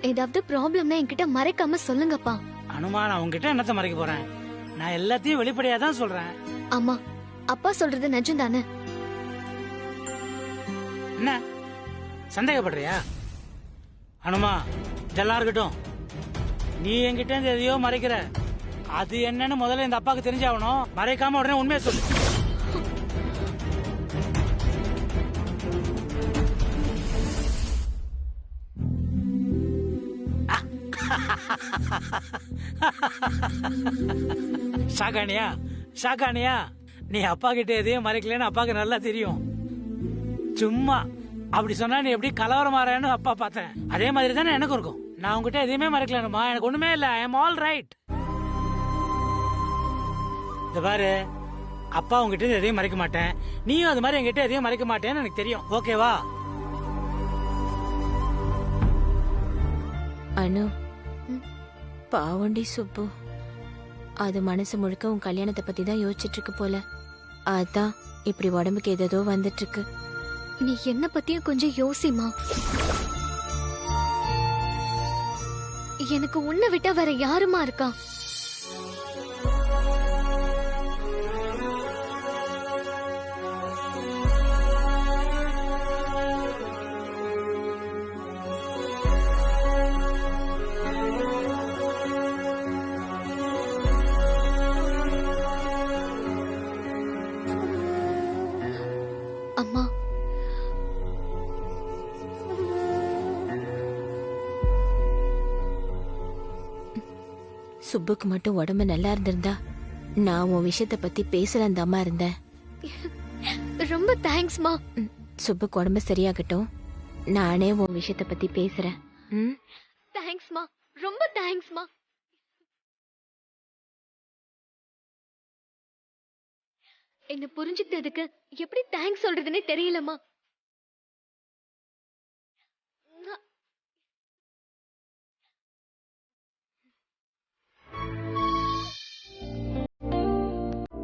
ஏதாவது ப்ராப்ளம்னா என்கிட்ட மறைக்காம சொல்லுங்கப்பா. அனுமா, நான் உங்ககிட்ட என்னத்த மறைக்க போறேன்? நான் எல்லாத்தையும் வெளிப்படையா தான் சொல்றேன். அம்மா, அப்பா சொல்றது நிஜம் தானே? என்ன சந்தேகப்படுறியா? அனுமா, இதெல்லாம் இருக்கட்டும். நீ என்கிட்ட இருந்து எதையோ மறைக்கிற. அது என்னன்னு முதல்ல இந்த அப்பாவுக்கு தெரிஞ்சாகணும். மறைக்காம உடனே உண்மையை சொல்லு. ஷாக்கானியா? ஷாக்கானியா? நீ அப்பா கிட்ட எதையும் மறைக்கலன்னு அப்பாவுக்கு நல்லா தெரியும். சும்மா அப்படி சொன்னா நீ எப்படி கலவரமாறன்னு அப்பா பார்த்தேன். அதே மாதிரி தானே எனக்கும் இருக்கும். நான் உங்ககிட்ட எதையுமே மறைக்கலனுமா, எனக்கு ஒண்ணுமே இல்ல. I am all right. இந்த பாரு, அப்பா உங்ககிட்ட எதையும் மறைக்க மாட்டேன், நீயும் அது மாதிரி என்கிட்ட எதையும் மறைக்க மாட்டேன்னு எனக்கு தெரியும். ஓகேவா? அனு, பாவண்டி சுப்பு, அது மனசு முழுக்க உன் கல்யாணத்தை பத்தி தான் யோசிச்சுட்டு இருக்கு போல. அதான் இப்படி உடம்புக்கு ஏதோ வந்துட்டு இருக்கு. நீ என்ன பத்தியும் கொஞ்சம் யோசிமா. எனக்கு உன்னை விட்டா வேற யாருமா இருக்கா? அம்மா, சுப்புக்கு மட்டும் உடம்பு நல்லா இருந்திருந்தா நான் உன் விஷயத்த பத்தி பேசலாம் தாமா இருந்தேன். ரொம்ப தேங்க்ஸ்மா. சுப்புக்கு உடம்பு சரியாகட்டும், நானே உன் விஷயத்த பத்தி பேசுறேன். தேங்க்ஸ்மா, ரொம்ப தேங்க்ஸ்மா. என்ன புரிஞ்சுக்கிட்டதுக்கு எப்படி தேங்க்ஸ் சொல்றதுன்னே தெரியலமா.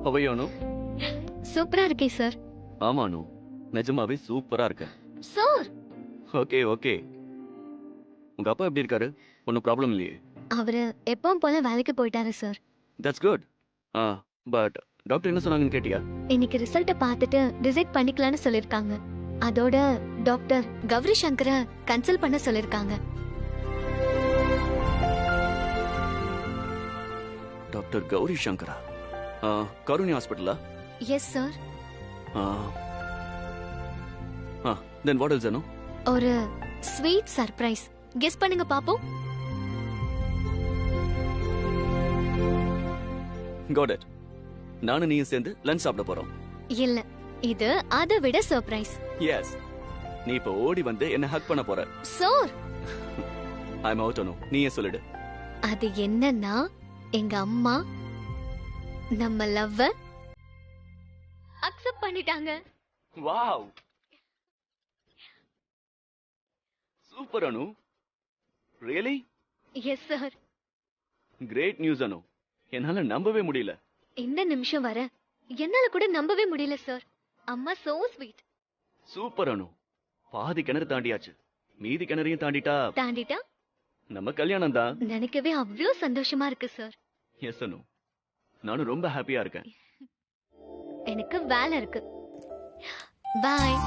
ஹவையானு? சூப்பரா இருக்கே சார். ஆமானு, நிஜமாவே சூப்பரா இருக்க சார். Okay okay. உங்க அப்பா எப்படி இருக்காரு? ஒன்னும் ப்ராப்ளம் இல்லையே? அவரு எப்பவும் போல வேலைக்கு போயிட்டாரு sir. That's good. But doctor என்ன சொன்னாங்கன்னு கேட்டியா? இன்னைக்கு ரிசல்ட்ட பார்த்துட்டு டிசைட் பண்ணிக்கலாம்னு சொல்லிருக்காங்க. அதோட டாக்டர் கௌரி சங்கரை கன்சல்ட் பண்ண சொல்லிருக்காங்க. டாக்டர் கௌரி சங்கரா? கருணி ஹாஸ்பிட்டலா? Yes sir. Then what else Anu? ஒரு ஸ்வீட் சர்ப்ரைஸ். கெஸ் பண்ணுங்க பாப்போம். Got it. நானும் நீயும் சேர்ந்து லஞ்ச் சாப்பிட போறோம். இல்ல, இது அதை விட சர்ப்ரைஸ். எஸ், நீ இப்ப ஓடி வந்து என்ன ஹக் பண்ண போற. சார், ஐ அம் அவுட் அனு, நீயே சொல்லிடு. அது என்னன்னா, எங்க அம்மா நம்ம லவ்வ அக்செப்ட் பண்ணிட்டாங்க. Wow, super Anu. Really? Yes sir. Great news Anu. என்னால நம்பவே முடியல. இந்த நிமிஷம் வர என்னால கூட நம்பவே முடியல சார். அம்மா சோ ஸ்வீட். சூப்பர் அனு. பாதி கிணறு தாண்டியாச்சு. மீதி கிணறையும் தாண்டிட்டா நம்ம கல்யாணம் தான். நினைக்கவே அவ்வளோ சந்தோஷமா இருக்கு சார். எஸ் அனு, நானும் ரொம்ப ஹாப்பியா இருக்கேன். எனக்கு வேலை இருக்கு. பாய்.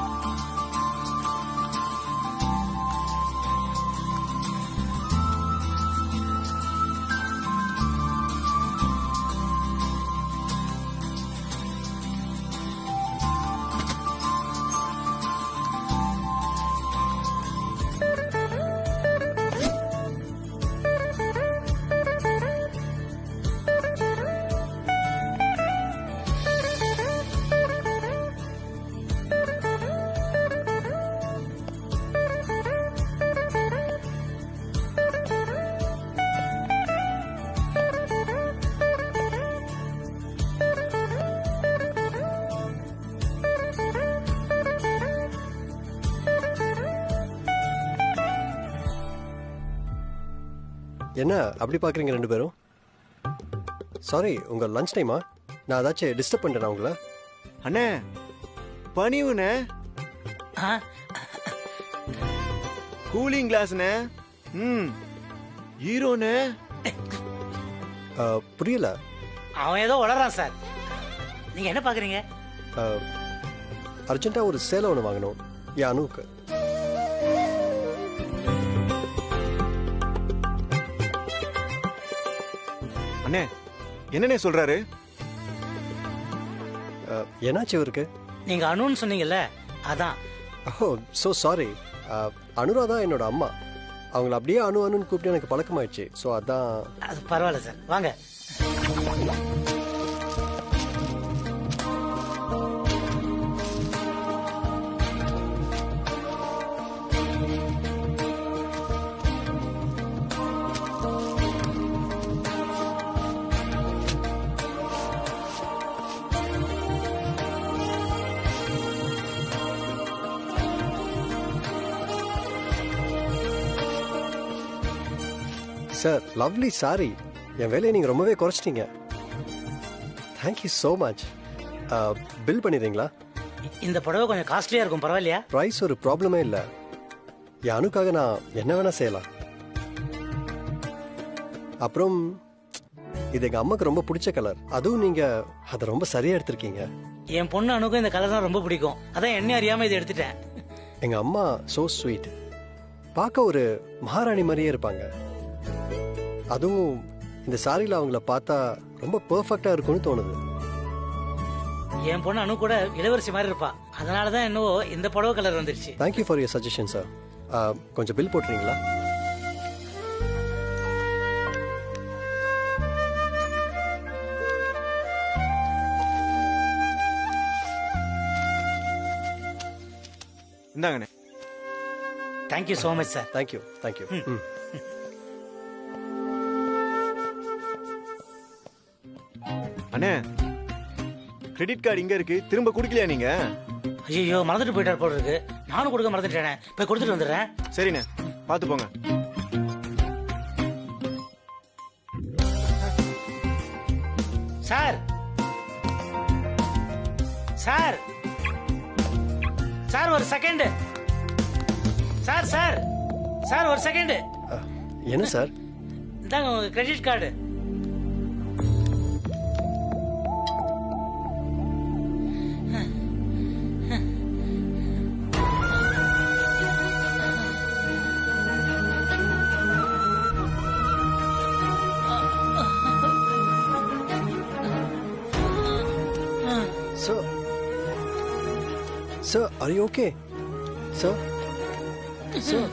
என்ன அப்படி பார்க்குறீங்க ரெண்டு பேரும்? சாரி, உங்கள் லஞ்ச் டைமா? நான் ஏதாச்சும் டிஸ்டர்ப் பண்ணிட்டேனா உங்களை? அண்ணே பனிவுண்ணே, கூலிங் கிளாஸ்ண்ணே. ம் ஹீரோனே. புரியல. அவன் ஏதோ வளரான் சார். நீங்க என்ன பாக்குறீங்க? அர்ஜென்ட்டாக ஒரு சேலை ஒன்று வாங்கணும் என் அனுவுக்கு. அண்ணே என்னண்ணே சொல்றாரு? என்னாச்சு இவருக்கு? நீங்க அனுன்னு சொன்னீங்கல்ல, அதான். ஓ ஸோ சாரி. அனுராதா என்னோட அம்மா. அவங்கள அப்படியே அனுன்னு கூப்பிட்டு எனக்கு பழக்கமாயிடுச்சு. ஸோ அதான். அது பரவாயில்ல சார், வாங்க. Sir lovely sorry. என் வேலையை நீங்கள் ரொம்பவே குறைச்சிட்டீங்க. Thank you so much. பில் பண்ணிடுறீங்களா? இந்த புடவை கொஞ்சம் காஸ்ட்லியா இருக்கும், பரவாயில்லையா? ப்ரைஸ் ஒரு ப்ராப்ளமே இல்லை. என் அனுக்காக நான் என்ன வேணா செய்யலாம். அப்புறம் இது எங்கள் அம்மாவுக்கு ரொம்ப பிடிச்ச கலர். அதுவும் நீங்கள் அதை ரொம்ப சரியாக எடுத்திருக்கீங்க. என் பொண்ணு அனுக்கும் இந்த கலர் தான் ரொம்ப பிடிக்கும். அதான் என்ன அறியாம இதை எடுத்துட்டேன். எங்கள் அம்மா ஸோ ஸ்வீட். பார்க்க ஒரு மகாராணி மாதிரியே இருப்பாங்க. அதுவும் இந்த சாரியில் அவங்கள பார்த்தா ரொம்ப பெர்ஃபெக்டா இருக்கும்னு தோணுது. என் பொண்ணு அனு கூட இளவரசி மாதிரி இருப்பா. அதனால தான் என்னவோ இந்த புடவை கலர் வந்துருச்சு. Thank you for your suggestion sir. கொஞ்சம் பில் போட்டுறீங்களா? இந்தாங்கண்ணே. Thank you so much sir. Thank you thank you. அண்ணே கிரெடிட் கார்டு இங்க இருக்கு, திரும்ப குடுக்கலையா நீங்க? ஐயோ மறந்துட்டு போயிட்டார் போல இருக்கு. நானும் கொடுக்க மறந்துட்டேனே. போய் கொடுத்துட்டு வந்துடுறேன். சரிண்ணே, பார்த்து போங்க. சார் சார் சார் ஒரு செகண்ட். சார் சார் சார் ஒரு செகண்ட். என்ன சார்? இந்தாங்க உங்க credit card. Sir, are you okay? Sir? Sir?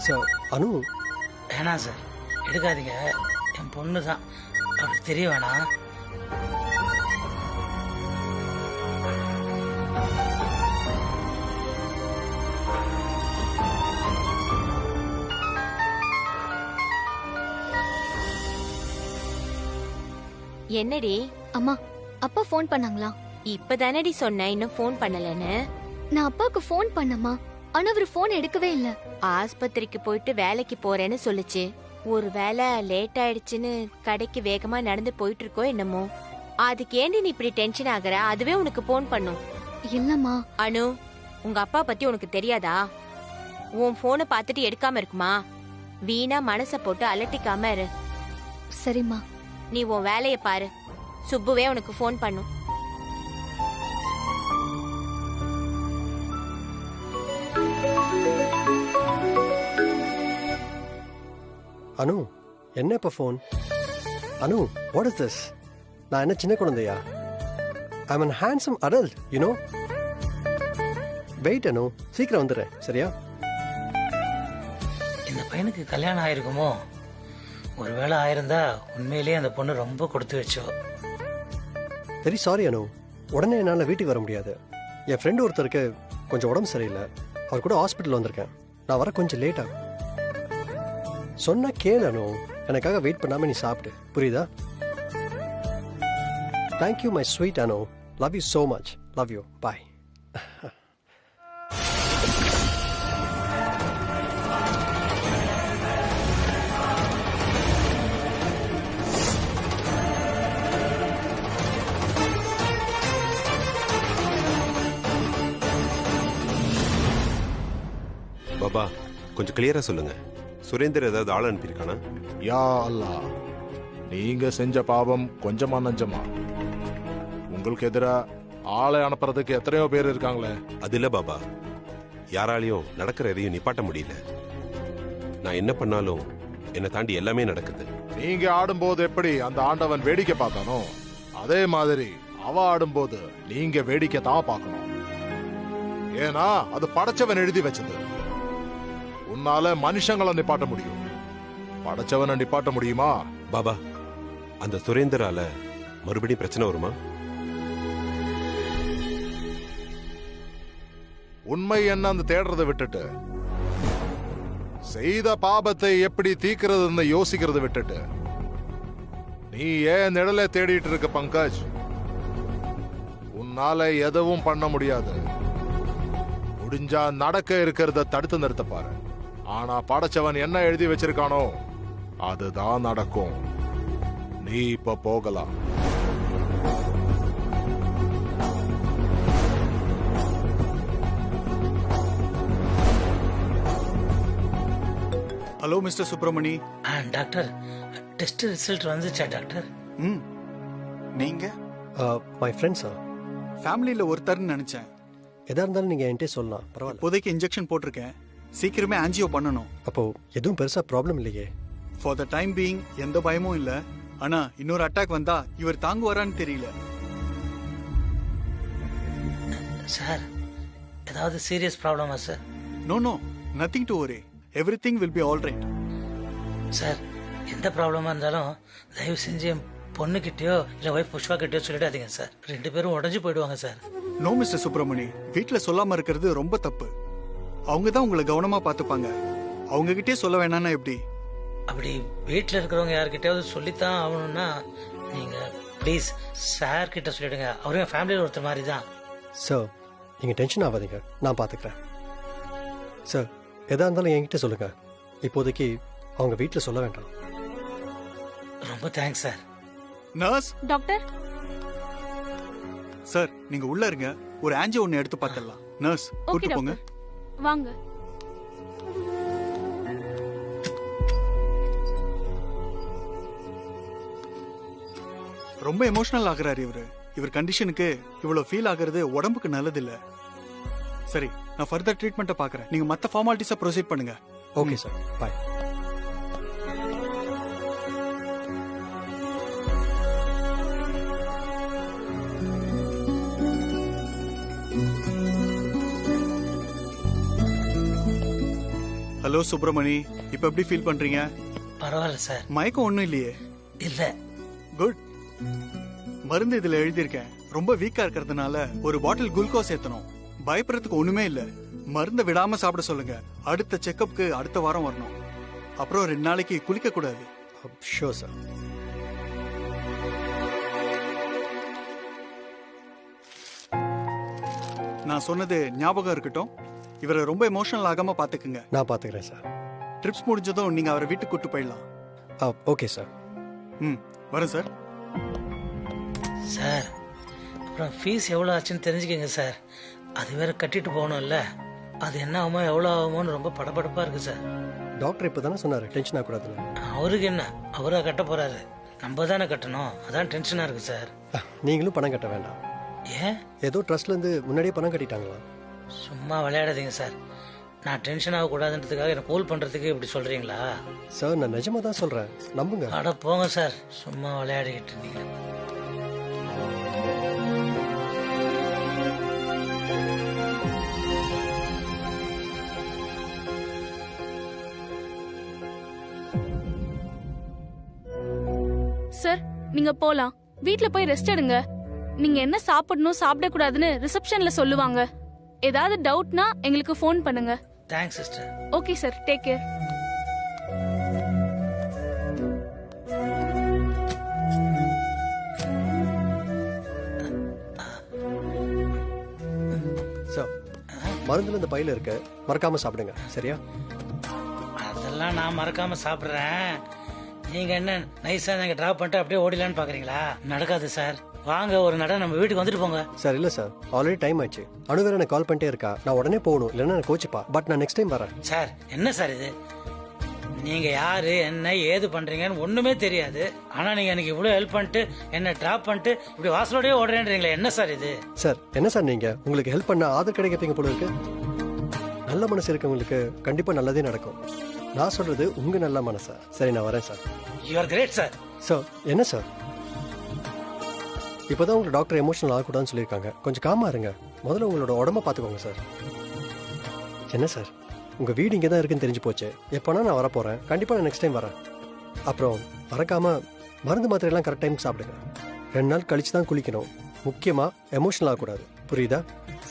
Sir Anu. வேணாம் சார், எடுக்காதீங்க. என் பொண்ணு தான், அவளுக்கு தெரிய வேணாம். என்னடி? அம்மா, அப்பா ஃபோன் பண்ணாங்களா? இப்பதானடி சொன்ன இன்னும் ஃபோன் பண்ணலன்னு. நான் அப்பாவுக்கு ஃபோன் பண்ணமா, ஆனா அவர் ஃபோன் எடுக்கவே இல்ல. ஆஸ்பத்திரிக்கு போயிட்டு வேலைக்கு போறேன்னு சொல்லுச்சு. ஒரு வேலை லேட் ஆயிடுச்சுன்னு கடைக்கு வேகமா நடந்து போயிட்டு இருக்கோ என்னமோ. அதுக்கு ஏண்டி நீ இப்படி டென்ஷன் ஆகுற? அதுவே உனக்கு போன் பண்ணும். இல்லம்மா. அனு, உங்க அப்பா பத்தி உனக்கு தெரியாதா? உன் போனை பார்த்துட்டு எடுக்காம இருக்குமா? வீணா மனச போட்டு அலட்டிக்காம இரு. சரிம்மா. நீ உன் வேலைய பாரு. சுப்புவே உனக்கு போன் பண்ணும். அனு, என்ன இப்ப phone? Anu, what is this? நான் என்ன சின்ன குழந்தையா? I am an handsome adult, you know. Wait Anu, சீக்கிரம் வந்துடுறேன், சரியா? இந்த பையனுக்கு கல்யாணம் ஆயிருக்குமோ? ஒருவேளை ஆயிருந்தா உண்மையிலேயே அந்த பொண்ணு ரொம்ப கொடுத்து வச்சோ. வெரி சாரி அனு, உடனே என்னால் வீட்டுக்கு வர முடியாது. என் ஃப்ரெண்டு ஒருத்தருக்கு கொஞ்சம் உடம்பு சரியில்லை. அவர் கூட ஹாஸ்பிட்டல் வந்திருக்கேன். நான் வர கொஞ்சம் லேட் ஆகும். சொன்னா கேளனோ, எனக்காக வெயிட் பண்ணாம நீ சாப்பிடு, புரியுதா? Thank you my sweet Anu. Love you so much. Love you. Bye. பாபா, கொஞ்சம் கிளியரா சொல்லுங்க. சுரேந்தர் ஏதாவது ஆள் அனுப்பியிருக்கானா? யா அல்லாஹ், நீங்க செஞ்ச பாவம் கொஞ்சமா நஞ்சமா? உங்களுக்கு எதிரா ஆளை அனுப்புறதுக்கு எத்தனையோ பேர் இருக்காங்களே. அது இல்ல பாபா, யாராலையும் நடக்கிற எதையும் நிப்பாட்ட முடியல. நான் என்ன பண்ணாலும் என்னை தாண்டி எல்லாமே நடக்குது. நீங்க ஆடும்போது எப்படி அந்த ஆண்டவன் வேடிக்கை பார்த்தானோ, அதே மாதிரி அவ ஆடும்போது நீங்க வேடிக்கை தான் பார்க்கணும். ஏன்னா அது படைச்சவன் எழுதி வச்சது. உன்னால மனுஷங்களை நிப்பாட்ட முடியும், படைச்சவனை நிப்பாட்ட முடியுமா? பாபா, அந்த சுரேந்தரால மறுபடியும் பிரச்சனை வருமா? உண்மை என்ன அந்த தேடுறதை விட்டுட்டு செய்த பாபத்தை எப்படி தீக்கிறதுன்னு யோசிக்கிறத விட்டுட்டு நீ ஏன் நிழலை தேடிட்டு இருக்க பங்கஜ்? உன்னால எதுவும் பண்ண முடியாது. முடிஞ்சா நடக்க இருக்கிறத தடுத்து நிறுத்த பாரு. ஆனா படைச்சவன் என்ன எழுதி வச்சிருக்கானோ அதுதான் நடக்கும். நீ இப்ப போகலாம். Hello mister Subramani. Doctor, test result வந்துச்சா டாக்டர்? நீங்க மை ஃப்ரெண்ட்ஸா? ஃபேமிலியில ஒருத்தர்னு நினைச்சேன். எதா இருந்தாலும் நீங்க என்கிட்ட சொல்லலாம், பரவாயில்ல. இப்போதைக்கு இன்ஜெக்ஷன் போட்டிருக்கேன், சீக்கிரமே ஆன்ஜியோ பண்ணணும். அப்போ எதுவும் பெருசா ப்ராப்ளம் இல்லையே? ஃபார் த டைம் பீயிங் எந்த பயமும் இல்ல. ஆனா இன்னொரு அட்டாக் வந்தா இவர் தாங்குவாரான்னு தெரியல. சார், ஏதாவது சீரியஸ் ப்ராப்ளமா sir? No no, nothing to worry. Everything will be all right. Sir, எந்த ப்ராப்ளமா இருந்தாலும் தயவு செஞ்சு என் பொண்ணுகிட்டயோ இல்ல ஒய்ஃப் புஷ்பா கிட்டயோ சொல்லிடாதீங்க சார். 2 பேரும் உடஞ்சு போயிடுவாங்க சார். நோ மிஸ்டர் சுப்பிரமணி, வீட்டுல சொல்லாம இருக்கிறது ரொம்ப தப்பு. அவங்க தான் உங்களை கவனமா பாத்துப்பாங்க. அவங்க கிட்டே சொல்ல வேணாம்னா எப்படி? அப்படி வீட்டில் இருக்கிறவங்க யார்கிட்டயாவது சொல்லித்தான் ஆகணும்னா நீங்க ப்ளீஸ் சார் கிட்ட சொல்லிடுங்க. அவரும் ஃபேமிலியில் ஒருத்தர் மாதிரி தான். சார், நீங்கள் டென்ஷன் ஆகாதீங்க, நான் பார்த்துக்கிறேன். சார், எதா இருந்தாலும் என்கிட்ட சொல்லுங்க. இப்போதைக்கு அவங்க வீட்டில் சொல்ல வேண்டாம். ரொம்ப thanks sir. Nurse doctor sir, நீங்க உள்ள இருங்க, ஒரு ஆன்ஜியோ ஒன்னு எடுத்து பார்த்துடலாம். நர்ஸ் கூட்டிட்டு போங்க. வாங்க. ரொம்ப எமோஷனல் ஆகுறாரு இவர் கண்டிஷனுக்கு இவ்வளவு ஃபீல் ஆகுறது உடம்புக்கு நல்லது இல்ல. சரி, நான் ஃபர்தர் ட்ரீட்மெண்ட்டை பார்க்கறேன். நீங்க மத்த ஃபார்மாலிட்டிஸை ப்ரொசீட் பண்ணுங்க. ஓகே சார், பாய். ஹலோ சுப்பிரமணி, இப்ப எப்படி ஃபீல் பண்றீங்க? பரவாயில்ல சார். மயக்கம் ஒண்ணும் இல்லையே? இல்ல. குட். மருந்து இதுல எழுதியிருக்கேன். ரொம்ப வீக்கா இருக்கிறதுனால ஒரு பாட்டில் குளுக்கோஸ் ஏத்தணும். பயப்படுறதுக்கு ஒண்ணுமே இல்ல. மருந்தை விடாம சாப்பிட சொல்லுங்க. அடுத்த செக்கப்புக்கு அடுத்த வாரம் வரணும். அப்புறம் 2 நாளைக்கு குளிக்க கூடாது. Sure sir. நான் சொன்னது ஞாபகம் இருக்கட்டும். இவரை ரொம்ப எமோஷனல் ஆகாம பாத்துக்குங்க. நான் பாத்துக்கிறேன் சார். ட்ரிப்ஸ் முடிஞ்சதும் நீங்க அவரை வீட்டுக்கு கூட்டு போயிடலாம். Okay sir. வரேன் சார். சார், அப்புறம் ஃபீஸ் எவ்வளோ ஆச்சுன்னு தெரிஞ்சுக்கங்க சார். அது வேற கட்டிட்டு போகணும்ல, அது என்ன ஆகுமோ எவ்வளோ ஆகுமோன்னு ரொம்ப படபடப்பா இருக்கு சார். டாக்டர் இப்போ தானே சொன்னார் டென்ஷன் ஆகக்கூடாதுன்னு. அவருக்கு என்ன, அவரா கட்ட போறாரு, நம்ம தானே கட்டணும். அதான் டென்ஷனா இருக்கு சார். நீங்களும் பணம் கட்ட வேண்டாம். ஏன்? ஏதோ ட்ரஸ்ட்ல இருந்து முன்னாடியே பணம் கட்டிட்டாங்களா? சும்மா விளையாடாதீங்க சார். நான் டென்ஷன் ஆகக்கூடாதுன்றதுக்காக என்ன கூல் பண்றதுக்கு இப்படி சொல்றீங்களா? சார், நான் நிஜமா தான் சொல்றேன், நம்புங்க. அட போங்க சார், சும்மா விளையாடிக்கிட்டு இருந்தீங்க. சார், நீங்க போலாம். வீட்ல போய் ரெஸ்ட் எடுங்க. நீங்க என்ன சாப்பிடணும் சாப்பிட கூடாதுன்னு ரிசப்ஷன்ல சொல்லுவாங்க. ஏதாவது டவுட்னா எங்களுக்கு ஃபோன் பண்ணுங்க. Thanks sister. Okay sir, take care. மருந்துல இந்த பையில இருக்கு, மறக்காம சாப்பிடுங்க. சரியா? அதெல்லாம் நான் மறக்காம சாப்பிடுறேன். நீங்க என்ன நைஸா நீங்க டிராப் பண்ணிட்டு அப்படியே ஓடிலான்னு பாக்குறீங்களா? நடக்காது சார். வாங்க ஒரு நட நம்ம வீட்டுக்கு வந்துட்டு போங்க. சார் இல்ல சார், ஆல்ரெடி டைம் ஆச்சு. அனு வேற எனக்கு கால் பண்ணிட்டே இருக்கா. நான் உடனே போகணும், இல்லைன்னா எனக்கு கோச்சிப்பா. பட் நான் நெக்ஸ்ட் டைம் வரேன். சார் என்ன சார் இது? நீங்க யாரு என்ன ஏது பண்றீங்கன்னு ஒண்ணுமே தெரியாது. ஆனா நீங்க எனக்கு இவ்வளவு ஹெல்ப் பண்ணிட்டு என்ன டிராப் பண்ணிட்டு இப்படி வாசலோடய ஓடுறேன்றீங்களா? என்ன சார் இது? சார் என்ன சார் நீங்க உங்களுக்கு ஹெல்ப் பண்ண ஆதரவு கிடைக்கப்பீங்க போல இருக்கு. நல்ல மனசு இருக்கவங்களுக்கு கண்டிப்பா நல்லதே நடக்கும். நான் சொல்றது உங்க நல்ல மனசா. சரி நான் வரேன் sir. You are great sir. Sir என்ன சார், இப்போதான் உங்க டாக்டர் எமோஷனல் ஆகக்கூடாதுன்னு சொல்லியிருக்காங்க. கொஞ்சம் காமா இருங்க. முதல்ல உங்களோட உடம்ப பார்த்துக்கோங்க சார். என்ன சார், உங்க வீடு இங்கே தான் இருக்குன்னு தெரிஞ்சு போச்சு. எப்போனா நான் வரப்போறேன். கண்டிப்பா நான் நெக்ஸ்ட் டைம் வரேன். அப்புறம் மறக்காம மருந்து மாத்திரை எல்லாம் கரெக்ட் டைம் சாப்பிடுங்க. 2 நாள் கழிச்சு தான் குளிக்கணும். முக்கியமா எமோஷனல் ஆகக்கூடாது. புரியுதா?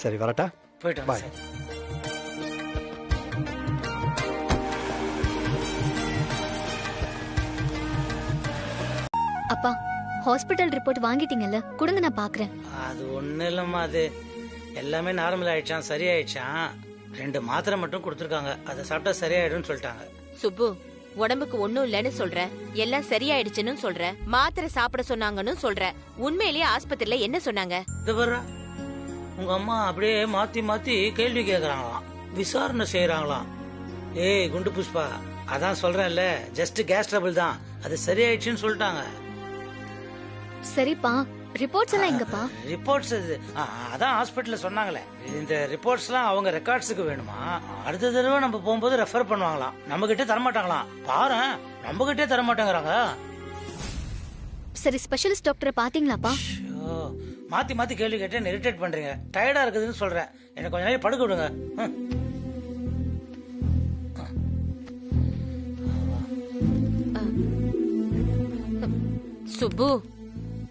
சரி வரட்டா? போயிட்டு பாய். அப்பா, ஹாஸ்பிட்டல் ரிப்போர்ட் வாங்கிட்டீங்கல்ல, கொடுங்க நான் பாக்குறேன். அது ஒண்ணு இல்லம்மா, அது எல்லாமே நார்மல் ஆயிடுச்சான், சரியாயிடுச்சான். 2 மாத்திரை மட்டும் கொடுத்துருக்காங்க, அதை சாப்பிட்டா சரியாயிடும் சொல்லிட்டாங்க. சுப்பு, உடம்புக்கு ஒண்ணும் இல்லன்னு சொல்ற, எல்லாம் சரியாயிடுச்சுன்னு சொல்ற, மாத்திரை சாப்பிட சொன்னாங்கன்னு சொல்ற. உண்மையிலேயே ஆஸ்பத்திரியில என்ன சொன்னாங்க? இது வர்ற உங்க அம்மா அப்படியே மாத்தி மாத்தி கேள்வி கேக்குறாங்களாம், விசாரணை செய்யறாங்களாம். ஏய் குண்டு புஷ்பா, அதான் சொல்றேன்ல, ஜஸ்ட் கேஸ் ட்ரபிள் தான், அது சரியாயிடுச்சுன்னு சொல்லிட்டாங்க. சரிப்பா, ரிப்போர்ட்ஸ் எல்லாம் எங்கப்பா? ரிப்போர்ட்ஸ் அதான் ஹாஸ்பிட்டல்ல சொன்னாங்களே. இந்த ரிப்போர்ட்ஸ் எல்லாம் அவங்க ரெக்கார்ட்ஸுக்கு வேணுமா? அடுத்த தடவை நம்ம போகும்போது ரெஃபர் பண்ணுவாங்களாம், நம்ம கிட்டே தரமாட்டாங்களாம். பாரு, நம்ம கிட்டே தரமாட்டாங்கிறாங்க. சரி, ஸ்பெஷலிஸ்ட் டாக்டரை பாத்தீங்களாப்பா? மாத்தி மாத்தி கேள்வி கேட்டு இரிட்டேட் பண்றீங்க. டயர்டா இருக்குதுன்னு சொல்றேன், எனக்கு கொஞ்ச நேரம் படுக்க விடுங்க. சுப்பு,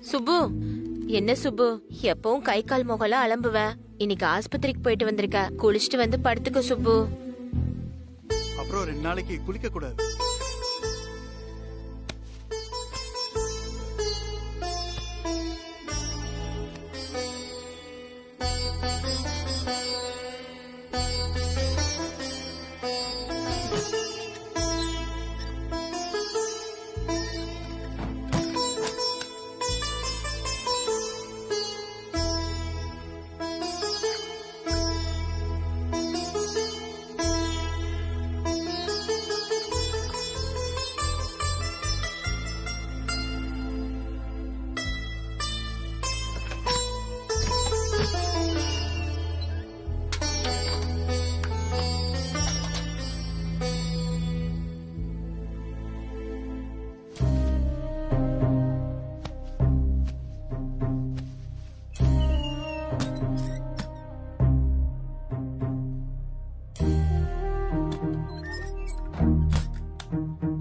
சுப்பு, என்ன சுப்பு, எப்பவும் கை கால் முகலாம் அலம்புவேன். இன்னைக்கு ஆஸ்பத்திரிக்கு போயிட்டு வந்திருக்க, குளிச்சுட்டு வந்து படுத்துக்க சுப்பு. அப்புறம் 2 நாளைக்கு குளிக்க கூடாது.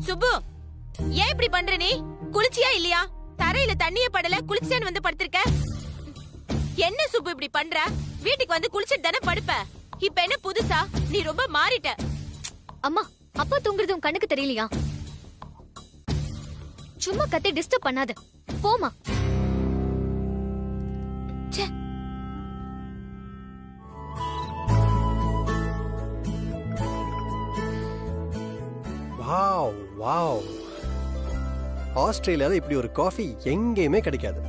சுப்பு, ஏன் இப்படி பண்ற நீ? குளிச்சியா இல்லையா? தரையில தண்ணிய படல, குளிச்சேன்னு வந்து படுத்திருக்க. என்ன சுப்பு இப்படி பண்ற? வீட்டுக்கு வந்து குளிச்சிட்டு தானே படுப்ப. இப்ப என்ன புதுசா? நீ ரொம்ப மாறிட்ட. அம்மா, அப்பா தூங்குறது உன் கண்ணுக்கு தெரியலையா? சும்மா கத்தி டிஸ்டர்ப் பண்ணாத, போமா. வாவ் வாவ், ஆஸ்திரேலியால இப்படி ஒரு காஃபி எங்கேயுமே கிடைக்காது.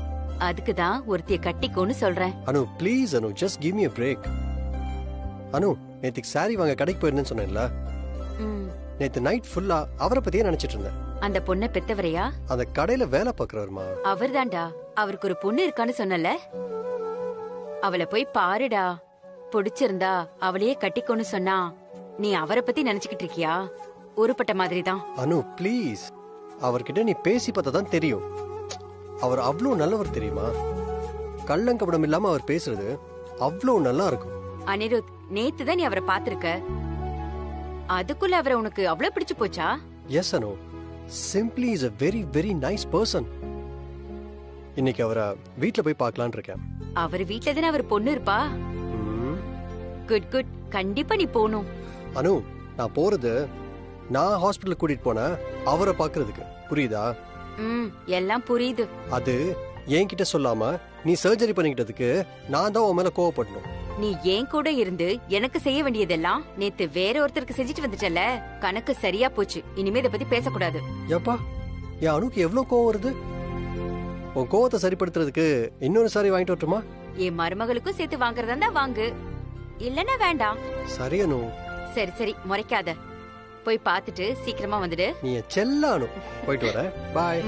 அதுக்கு தான் ஒருத்திய கட்டிக்கோன்னு சொல்றேன். Anu please Anu, just give me a break. Anu, நேத்துக்கு சாரி வாங்க கடைக்கு போயிருந்தேன்னு சொன்னேன்ல, நேத்து நைட் ஃபுல்லா அவரை பத்தியே நினைச்சிட்டு இருந்தேன். அந்த பொண்ணை பெத்தவரையா? அந்த கடையில வேலை பாக்குறவருமா. அவர்தான்டா, அவருக்கு ஒரு பொண்ணு இருக்கான்னு சொன்னல, அவளை போய் பாருடா. பிடிச்சிருந்தா அவளையே கட்டிக்கோன்னு சொன்னா நீ அவரை பத்தி நினைச்சுக்கிட்டு இருக்கியா? ஒருப்பட்ட மாதிரி தான். அனு ப்ளீஸ், அவர்கிட்ட நீ பேசி பார்த்தா தான் தெரியும். அவர் அவ்வளவு நல்லவர் தெரியுமா? கள்ளங்கபடம் இல்லாம அவர் பேசுறது அவ்வளவு நல்லா இருக்கும். அனிருத், நேத்து தான் நீ அவரை பாத்திருக்க, அதுக்குள்ள அவரை உனக்கு அவ்வளவு பிடிச்சு போச்சா? Yes Anu, simply is a very very nice person. இன்னைக்கு அவரை வீட்ல போய் பார்க்கலான்னு இருக்கேன். அவர் வீட்ல தானே அவர் பொண்ணு இருப்பா. குட் குட், கண்டிப்பா நீ போணும். அனு, நான் போறது நான் ஹாஸ்பிடல் கூட்டிட்டு போன அவரை பாக்குறதுக்கு, புரியுதா? எல்லாம் புரியுது. அது என்கிட்ட சொல்லாம நீ சர்ஜரி பண்ணிக்கிட்டதுக்கு நான் தான் உன் மேல கோவப்படணும். நீ ஏன் கூட இருந்து எனக்கு செய்ய வேண்டியதெல்லாம் நேத்து வேற ஒருத்தருக்கு செஞ்சுட்டு வந்துட்டல, கணக்கு சரியா போச்சு. இனிமே இத பத்தி பேசக்கூடாது. ஏப்பா என் அணுக்கு எவ்வளவு கோவம் வருது. உன் கோவத்தை சரிப்படுத்துறதுக்கு இன்னொரு சாரி வாங்கிட்டு வரட்டுமா? என் மருமகளுக்கும் சேர்த்து வாங்குறதா இருந்தா வாங்கு, இல்லன்னா வேண்டாம். சரி அனு. சரி சரி முறைக்காத. போய் பார்த்துட்டு சீக்கிரமா வந்துடு. நீ என் செல்ல அனு. போயிட்டு வரேன். பாய்.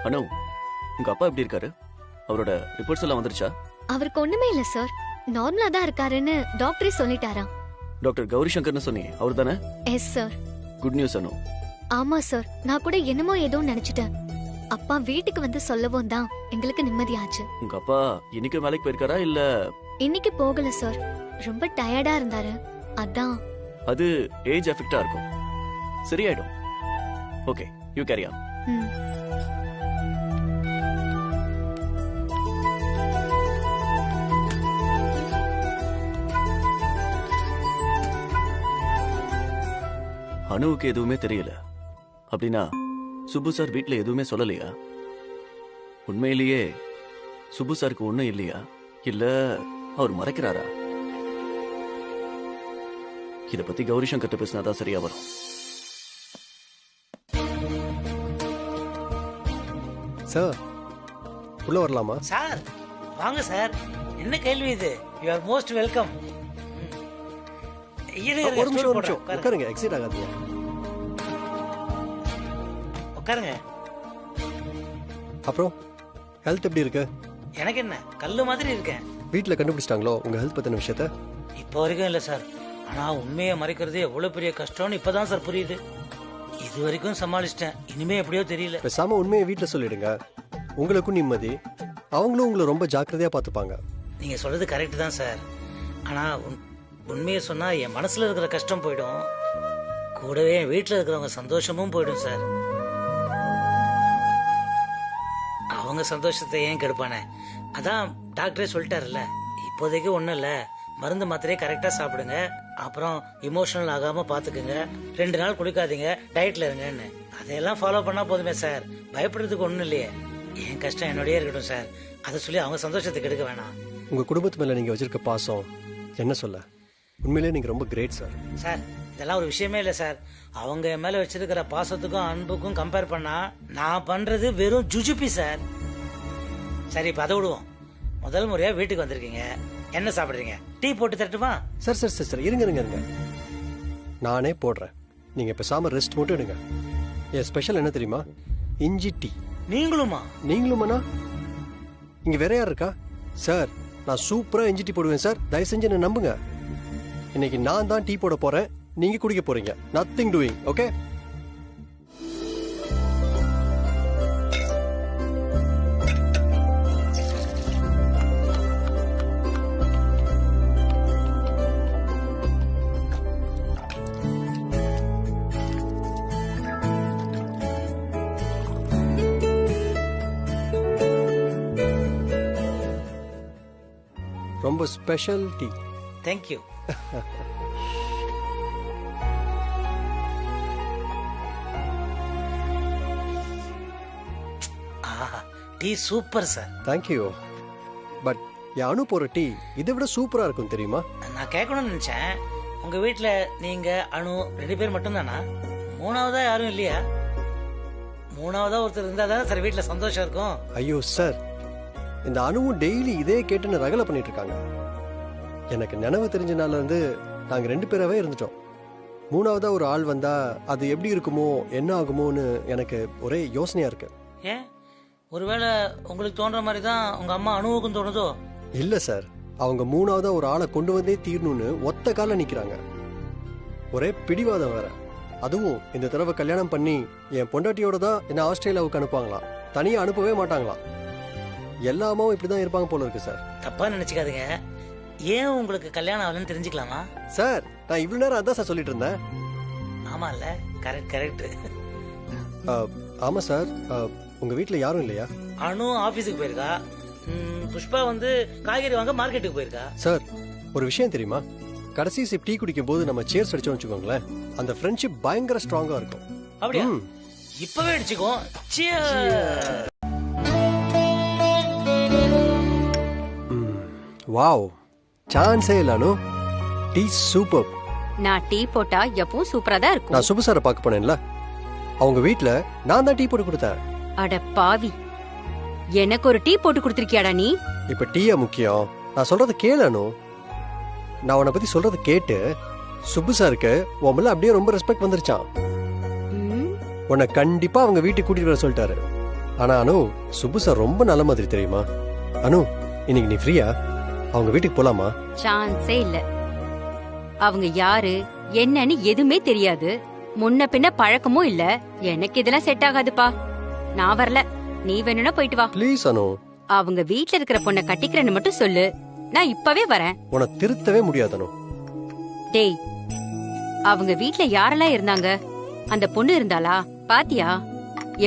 அனு, உங்க அப்பா எப்படி இருக்காரு? அவரோட ரிப்போர்ட்ஸ் எல்லாம் வந்துருச்சா? அவருக்கு ஒண்ணுமே இல்ல சார், நார்மலா தான் இருக்காருன்னு டாக்டரே சொல்லிட்டாராம். டாக்டர் கௌரி சங்கர்னு சொன்னீங்க, அவர் தானே? Yes sir. குட் நியூஸ் அனு. ஆமா சார், நான் கூட என்னமோ ஏதோ நினைச்சிட்டேன். அப்பா வீட்டுக்கு வந்து சொல்லவும் தான் எங்களுக்கு நிம்மதியாச்சு. உங்க அப்பா இன்னைக்கு வேலைக்கு போயிருக்காரா இல்ல? இன்னைக்கு போகல சார், ரொம்ப டயர்டா இருந்தாரு, அதான். அது ஏஜ் எஃபெக்டா இருக்கும், சரியாயிடும். Okay, you carry on. அனுவுக்கு எதுவுமே தெரியல அப்படின்னா சுப்பு சார் வீட்டுல எதுவுமே சொல்லலையா? உண்மையிலேயே சுப்பு சாருக்கு ஒண்ணும் இல்லையா, இல்ல அவர் மறைக்கிறாரா? இத பத்தி கௌரி சங்கர்ட்ட பேசினாதான் சரியா வரும். சார் உள்ள வரலாமா? சார் வாங்க சார். என்ன கேள்வி இது? You are most welcome. ஒரு நிமிஷம் உட்காருங்க, எக்ஸைட் ஆகாதீங்க. உட்காருங்க. அப்புறம் ஹெல்த் எப்படி இருக்கு? எனக்கு என்ன, கல்லு மாதிரி இருக்கேன். வீட்டுல கண்டுபிடிச்சிட்டாங்களோ உங்க ஹெல்த் பத்தின விஷயத்த? இப்போ வரைக்கும் இல்ல சார், ஆனா உண்மையை மறைக்கிறது எவ்வளவு பெரிய கஷ்டம்னு இப்பதான் சார் புரியுது. இது வரைக்கும் சமாளிச்சிட்டேன், இனிமே எப்படியோ தெரியல. பேசாம உண்மையை வீட்டுல சொல்லிடுங்க, உங்களுக்கும் நிம்மதி, அவங்களும் உங்களை ரொம்ப ஜாக்கிரதையா பாத்துப்பாங்க. நீங்க சொல்றது கரெக்ட் தான் சார், ஆனா உண்மையை சொன்னா என் மனசுல இருக்கிற கஷ்டம் போயிடும், கூடவே என் வீட்டுல இருக்கிறவங்க சந்தோஷமும் போயிடும் சார். அவங்க சந்தோஷத்தை ஏன் கெடுப்பானே, அதான் டாக்டரே சொல்லிட்டாருல்ல, இப்போதைக்கு ஒண்ணும் இல்ல, மருந்து மாத்திரையே கரெக்டா சாப்பிடுங்க, அப்புறம் இமோஷனல் ஆகாம பாத்துக்குங்க, 2 நாள் குளிக்காதீங்க, டயட்ல இருங்கன்னு. அதையெல்லாம் ஃபாலோ பண்ணா போதுமே சார், பயப்படுறதுக்கு ஒண்ணும் இல்லையே. என் கஷ்டம் என்னோடய இருக்கட்டும் சார், அதை சொல்லி அவங்க சந்தோஷத்துக்கு எடுக்க வேணாம். உங்க குடும்பத்து மேல நீங்க வச்சிருக்க பாசம் என்ன சொல்ல, உண்மையிலேயே நீங்க ரொம்ப கிரேட் சார். சார் இதெல்லாம் ஒரு விஷயமே இல்ல சார், அவங்க என் மேல வச்சிருக்கிற பாசத்துக்கும் அன்புக்கும் கம்பேர் பண்ணா நான் பண்றது வெறும் ஜுஜுபி சார். சரி இப்ப அதை விடுவோம், முதல் முறையா வீட்டுக்கு வந்திருக்கீங்க, என்ன சாப்பிடுறீங்க? டீ போட்டு தரட்டுமா? சார் சார் சார் சார் இருங்க இருங்க இருங்க, நானே போடுறேன், நீங்க பேசாம ரெஸ்ட் மட்டும் எடுங்க. என் ஸ்பெஷல் என்ன தெரியுமா? இஞ்சி டீ. நீங்களுமா? நீங்களுமாண்ணா? இங்க வேற யார் இருக்கா? சார் நான் சூப்பரா இஞ்சி டீ போடுவேன் சார், தயவு செஞ்சு என்ன நம்புங்க. இன்னைக்கு நான் தான் டீ போட போறேன், நீங்க குடிக்க போறீங்க. Nothing doing, okay? ரொம்ப special tea. Thank you. Tea super sir. Thank you. But என் அனு போற டீ இதை விட சூப்பரா இருக்கும் தெரியுமா? நான் கேட்கணும்னு நினைச்சேன், உங்க வீட்டுல நீங்க அனு 2 பேர் மட்டும் தானா? மூணாவதா யாரும் இல்லையா? மூணாவதா ஒருத்தர் இருந்தா தானே சார் வீட்டுல சந்தோஷம் இருக்கும். ஐயோ சார், இந்த அணுவும் டெய்லி இதே கேட்டுன்னு ரகலை பண்ணிட்டு இருக்காங்க. எனக்கு நினைவு தெரிஞ்ச நாள்ல இருந்து நாங்க 2 பேராவே இருந்துட்டோம். மூணாவதா ஒரு ஆள் வந்தா அது எப்படி இருக்குமோ என்ன ஆகுமோன்னு எனக்கு ஒரே யோசனையா இருக்கு. ஏன், ஒருவேளை உங்களுக்கு தோன்ற மாதிரி தான் உங்க அம்மா அனுவுக்கும் தோணுதோ? இல்ல சார், அவங்க மூணாவதா ஒரு ஆளை கொண்டு வந்தே தீரணும்னு ஒத்த கால நிக்கிறாங்க. ஒரே பிடிவாதம் வேற. அதுவும் இந்த தடவை கல்யாணம் பண்ணி என் பொண்டாட்டியோட தான் என்ன ஆஸ்திரேலியாவுக்கு அனுப்புவாங்களாம், தனியா அனுப்பவே மாட்டாங்களாம். எல்லா அம்மாவும் இப்படிதான் இருப்பாங்க போல இருக்கு சார். தப்பா நினைச்சுக்காதீங்க, ஏன் உங்களுக்கு கல்யாணம் ஆகலன்னு தெரிஞ்சுக்கலாமா? சார் நான் இவ்வளவு நேரம் அதான் சார் சொல்லிட்டு இருந்தேன். ஆமா இல்ல, கரெக்ட் கரெக்ட். ஆமா சார், உங்க வீட்டுல யாரும் இல்லையா? அனு ஆபீஸுக்கு போயிருக்கா, புஷ்பா வந்து காய்கறி வாங்க மார்க்கெட்டுக்கு போயிருக்கா. சார் ஒரு விஷயம் தெரியுமா? கடைசி சிப் டீ குடிக்கும் போது நம்ம சேர்ஸ் அடிச்சோம் வச்சுக்கோங்களேன், அந்த ஃப்ரெண்ட்ஷிப் பயங்கர ஸ்ட்ராங்கா இருக்கும். அப்படியா? இப்பவே அடிச்சுக்கோ. வாவ், சான்ஸே இல்ல அனு. Tea super. நான் டீ போட்டா எப்பவும் சூப்பரா தான் இருக்கும். நான் சுபு சாரை பார்க்க போனேன்ல, அவங்க வீட்ல நான் தான் டீ போட்டு கொடுத்தேன். அட பாவி, எனக்கு ஒரு டீ போட்டு கொடுத்திருக்கியாடா நீ? இப்ப டீயா முக்கியம்? நான் சொல்றத கேளு அனு. நான் உன்னை பத்தி சொல்றத கேட்டு சுப்பு சாருக்கு உன் மேல அப்படியே ரொம்ப ரெஸ்பெக்ட் வந்துருச்சான். உன்னை கண்டிப்பா அவங்க வீட்டுக்கு கூட்டிட்டு வர சொல்லிட்டாரு. ஆனா அனு, சுப்பு சார் ரொம்ப நல்ல மாதிரி தெரியுமா? அனு, இன்னைக்கு நீ ஃப்ரீயா? அவங்க வீட்டுக்கு போலாமா? சான்ஸே இல்ல. அவங்க யாரு என்னன்னு எதுவுமே தெரியாது. முன்ன பின்ன பழக்கமும் இல்ல. எனக்கு இதெல்லாம் செட் ஆகாதுப்பா. நான் வரல. நீ வேணும்னா போயிட்டு வா. ப்ளீஸ் அனு. அவங்க வீட்ல இருக்கிற பொண்ணை கட்டிக்கிறேன்னு மட்டும் சொல்லு. நான் இப்பவே வரேன். உன்னை திருத்தவே முடியாது அனு. டேய், அவங்க வீட்ல யாரெல்லாம் இருந்தாங்க? அந்த பொண்ணு இருந்தாளா? பாத்தியா?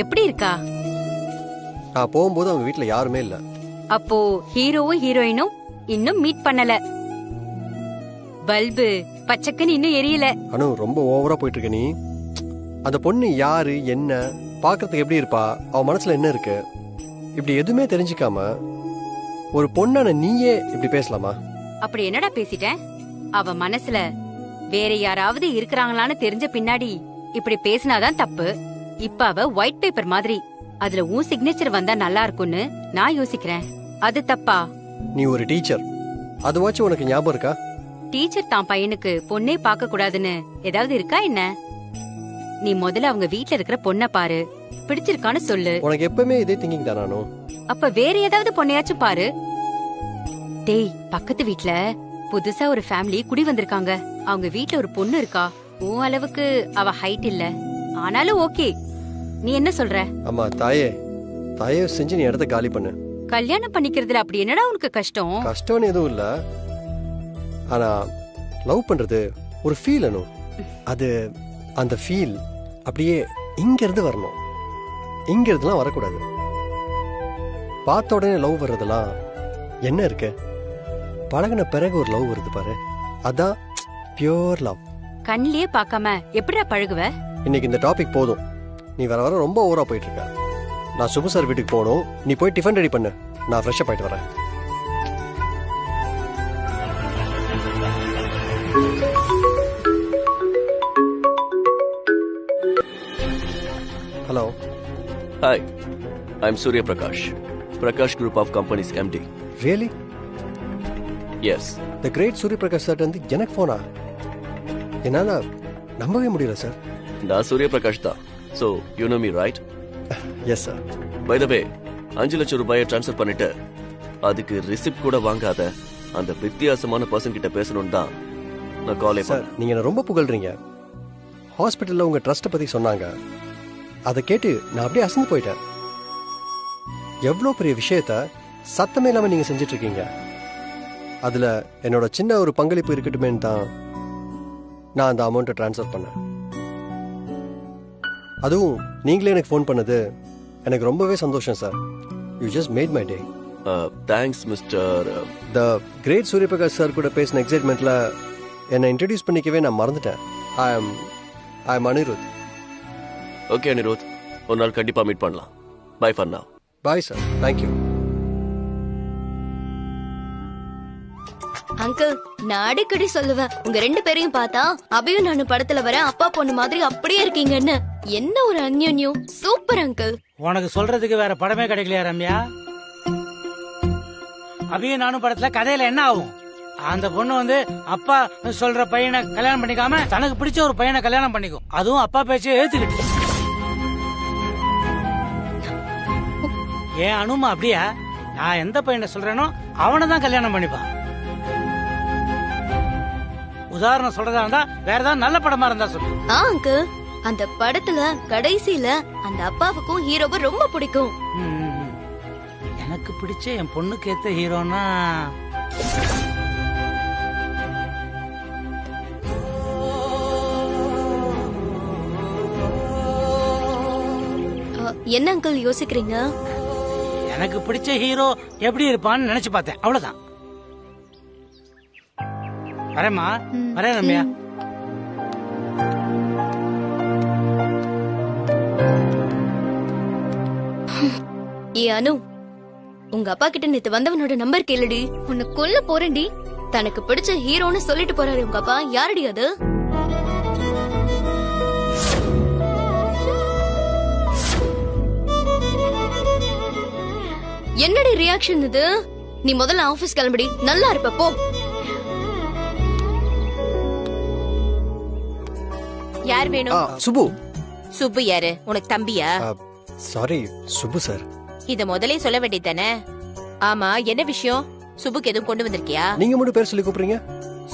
எப்படி இருக்கா? நான் போகும்போது அவங்க வீட்ல யாருமே இல்ல. அப்போ ஹீரோவும் ஹீரோயினும் இன்னும் மீட் பண்ணல. பல்பு பச்சைக்குன்னு இன்னும் எரியல. அனு, ரொம்ப ஓவரா போயிட்டு இருக்க நீ. அந்த பொண்ணு யாரு, என்ன, பாக்குறதுக்கு எப்படி இருப்பா, அவ மனசுல என்ன இருக்கு, இப்படி எதுவுமே தெரிஞ்சுக்காம ஒரு பொண்ணான நீயே இப்படி பேசலாமா? அப்படி என்னடா பேசிட்டேன்? அவ மனசுல வேற யாராவது இருக்கிறாங்களான்னு தெரிஞ்ச பின்னாடி இப்படி பேசினாதான் தப்பு. இப்ப அவ ஒயிட் பேப்பர் மாதிரி. அதுல உன் சிக்னேச்சர் வந்தா நல்லா இருக்கும்னு நான் யோசிக்கிறேன். அது தப்பா? நீ ஒரு டீச்சர், அதுவாச்சும் உனக்கு ஞாபகம் இருக்கா? டீச்சர் தான் பையனுக்கு பொண்ணே பார்க்க கூடாதுன்னு ஏதாவது இருக்கா என்ன? நீ முதல்ல அவங்க வீட்ல இருக்கிற பொண்ணை பாரு, பிடிச்சிருக்கான்னு சொல்லு. உனக்கு எப்பவுமே இதே திங்கிங் தானோ? அப்ப வேற ஏதாவது பொண்ணையாச்சும் பாரு. டேய், பக்கத்து வீட்ல புதுசா ஒரு ஃபேமிலி குடி வந்திருக்காங்க. அவங்க வீட்ல ஒரு பொண்ணு இருக்கா. உன் அளவுக்கு அவ ஹைட் இல்ல, ஆனாலும் ஓகே. நீ என்ன சொல்ற? அம்மா தாயே, தயவு செஞ்சு நீ இடத்த காலி பண்ணு. கல்யாணம் பண்ணிக்கிறதுல அப்படி என்னடா உனக்கு கஷ்டம்? கஷ்டம்னு எதுவும் இல்ல. ஆனா லவ் பண்றது ஒரு ஃபீல் அனு. அது அந்த ஃபீல் அப்படியே இங்க இருந்து வரணும், இங்க இருந்துலாம் வரக்கூடாது. பார்த்த உடனே லவ் வர்றதெல்லாம் என்ன இருக்கு? பழகின பிறகு ஒரு லவ் வருது பாரு, அதான் பியூர் லவ். கண்ணிலேயே பார்க்காம எப்படிடா பழகுவ? இன்னைக்கு இந்த டாபிக் போதும். நீ வர வர ரொம்ப ஓவரா போயிட்டு இருக்க. நான் சுபு சார் வீட்டுக்கு போகணும். நீ போய் டிஃபன் ரெடி பண்ணு, நான் ஃப்ரெஷ் அப் ஆயிட்டு வரேன். Hello. Hi, I am Surya Prakash. Prakash group of companies MD. Really? Yes. The great Surya Prakash sir வந்து எனக்கு போனா? என்னால நம்பவே முடியல சார். நான் சூர்யா பிரகாஷ் தான். So, you know me, right? Yes, sir. By the way, 5 லட்சம் ரூபாயை ட்ரான்ஸ்ஃபர் பண்ணிட்டு அதுக்கு ரிசிப்ட் கூட வாங்காத அந்த வித்தியாசமான பர்சன் கிட்ட பேசணும்னு தான் நான் கால் சார். நீங்க என்ன ரொம்ப புகழ்றீங்க. ஹாஸ்பிட்டல்ல உங்க ட்ரஸ்ட் பத்தி சொன்னாங்க, அதை கேட்டு நான் அப்படியே அசந்து போயிட்டேன். எவ்வளவு பெரிய விஷயத்த சத்தமே இல்லாம நீங்க செஞ்சிட்டு இருக்கீங்க. அதுல என்னோட சின்ன ஒரு பங்களிப்பு இருக்கட்டுமேன்னு தான் நான் அந்த அமௌண்ட்டை ட்ரான்ஸ்ஃபர் பண்ணேன். அதுவும் நீங்களே எனக்கு ஃபோன் பண்ணது எனக்கு ரொம்பவே சந்தோஷம் சார். You just made my day. Thanks mister. The great Suryaprakash sir கூட பேசின எக்ஸைட்மெண்ட்ல என்னை இன்ட்ரடியூஸ் பண்ணிக்கவே நான் மறந்துட்டேன். I am Anirudh. Okay Anirudh, ஒரு நாள் கண்டிப்பா மீட் பண்ணலாம். Bye for now. Bye sir. Thank you. Uncle, நான் அடிக்கடி சொல்லுவேன், உங்க 2 பேரையும் பார்த்தா அபியும் நானும் படத்துல வர அப்பா பொண்ணு மாதிரி அப்படியே இருக்கீங்கன்னு. என்ன ஒரு அந்யோன்யம். Super uncle. உனக்கு சொல்றதுக்கு வேற படமே கிடைக்கலையா ரம்யா? அபியும் நானும் படத்துல கதையில என்ன ஆகும்? அந்த பொண்ணு வந்து அப்பா சொல்ற பையனை கல்யாணம் பண்ணிக்காம தனக்கு பிடிச்ச ஒரு பையனை கல்யாணம் பண்ணிக்கும். அதுவும் அப்பா பேச்சை ஏத்துக்கிட்டு. ஏன் அனுமா அப்படியா? நான் எந்த பையனை சொல்றேனோ அவனை தான் கல்யாணம் பண்ணிப்பான். உதாரணம் சொல்றதா இருந்தா வேற ஏதாவது நல்ல படமா இருந்தா சொல்லு. அங்கிள், அந்த படத்துல கடைசியில அந்த அப்பாவுக்கும் ஹீரோவை ரொம்ப பிடிக்கும். எனக்கு பிடிச்ச என் பொண்ணுக்கு ஏத்த ஹீரோனா என்ன அங்கிள் யோசிக்கிறீங்க? எனக்கு பிடிச்ச ஹீரோ எப்படி இருப்பான்னு நினைச்சு பார்த்தேன், அவ்வளவுதான். வரேம்மா. வரேன் ரம்யா. ஏ அனு, உங்க அப்பா கிட்ட நேத்து வந்தவனோட நம்பர் கேளுடி. உன்னை கொல்ல போறேன்டி. தனக்கு பிடிச்ச ஹீரோன்னு சொல்லிட்டு போறாரு உங்க அப்பா. யாரடி அது? என்னடி ரியாக்ஷன் இது? நீ முதல்ல ஆபீஸ் கிளம்படி. நல்லா இருப்ப போ. யார் வேணும்? சுபு. சுப்பு யாரு? உனக்கு தம்பியா? Sorry Subu sir. இத முதலே சொல்ல வேண்டியதானே? ஆமா, என்ன விஷயம்? சுப்புக்கு எதுவும் கொண்டு வந்திருக்கியா? நீங்க மட்டும் பேர் சொல்லி கூப்பிடுறீங்க.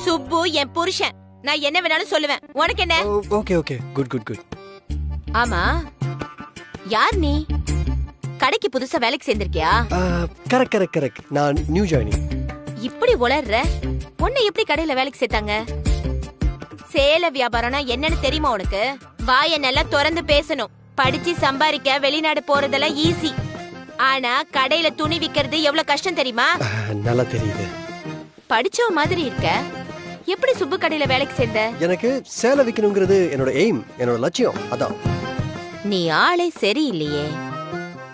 சுப்பு என் புருஷன். நான் என்ன வேணாலும் சொல்லுவேன். உனக்கு என்ன? Okay okay, good good good. ஆமா, யார் நீ? கடைக்கு புதுசா வேலைக்கு சேர்ந்திருக்கியா? Correct correct correct. நான் நியூ ஜாயினிங். இப்படி உளர்ற? உன்னை எப்படி கடையில வேலைக்கு சேர்த்தாங்க? சேல வியாபாரம்னா என்னன்னு தெரியுமா உனக்கு? வாய நல்லா திறந்து பேசணும். படிச்சு சம்பாதிக்க வெளிநாடு போறதெல்லாம் ஈஸி. ஆனா கடையில துணி விக்கிறது எவ்வளவு கஷ்டம் தெரியுமா? நல்லா தெரியுது. படிச்சவ மாதிரி இருக்க. எப்படி சுப்பு கடையில வேலைக்கு சேர்ந்த? எனக்கு சேலை விக்கணுங்கிறது என்னோட எய்ம், என்னோட லட்சியம். அதான். நீ ஆளே சரியில்லையே.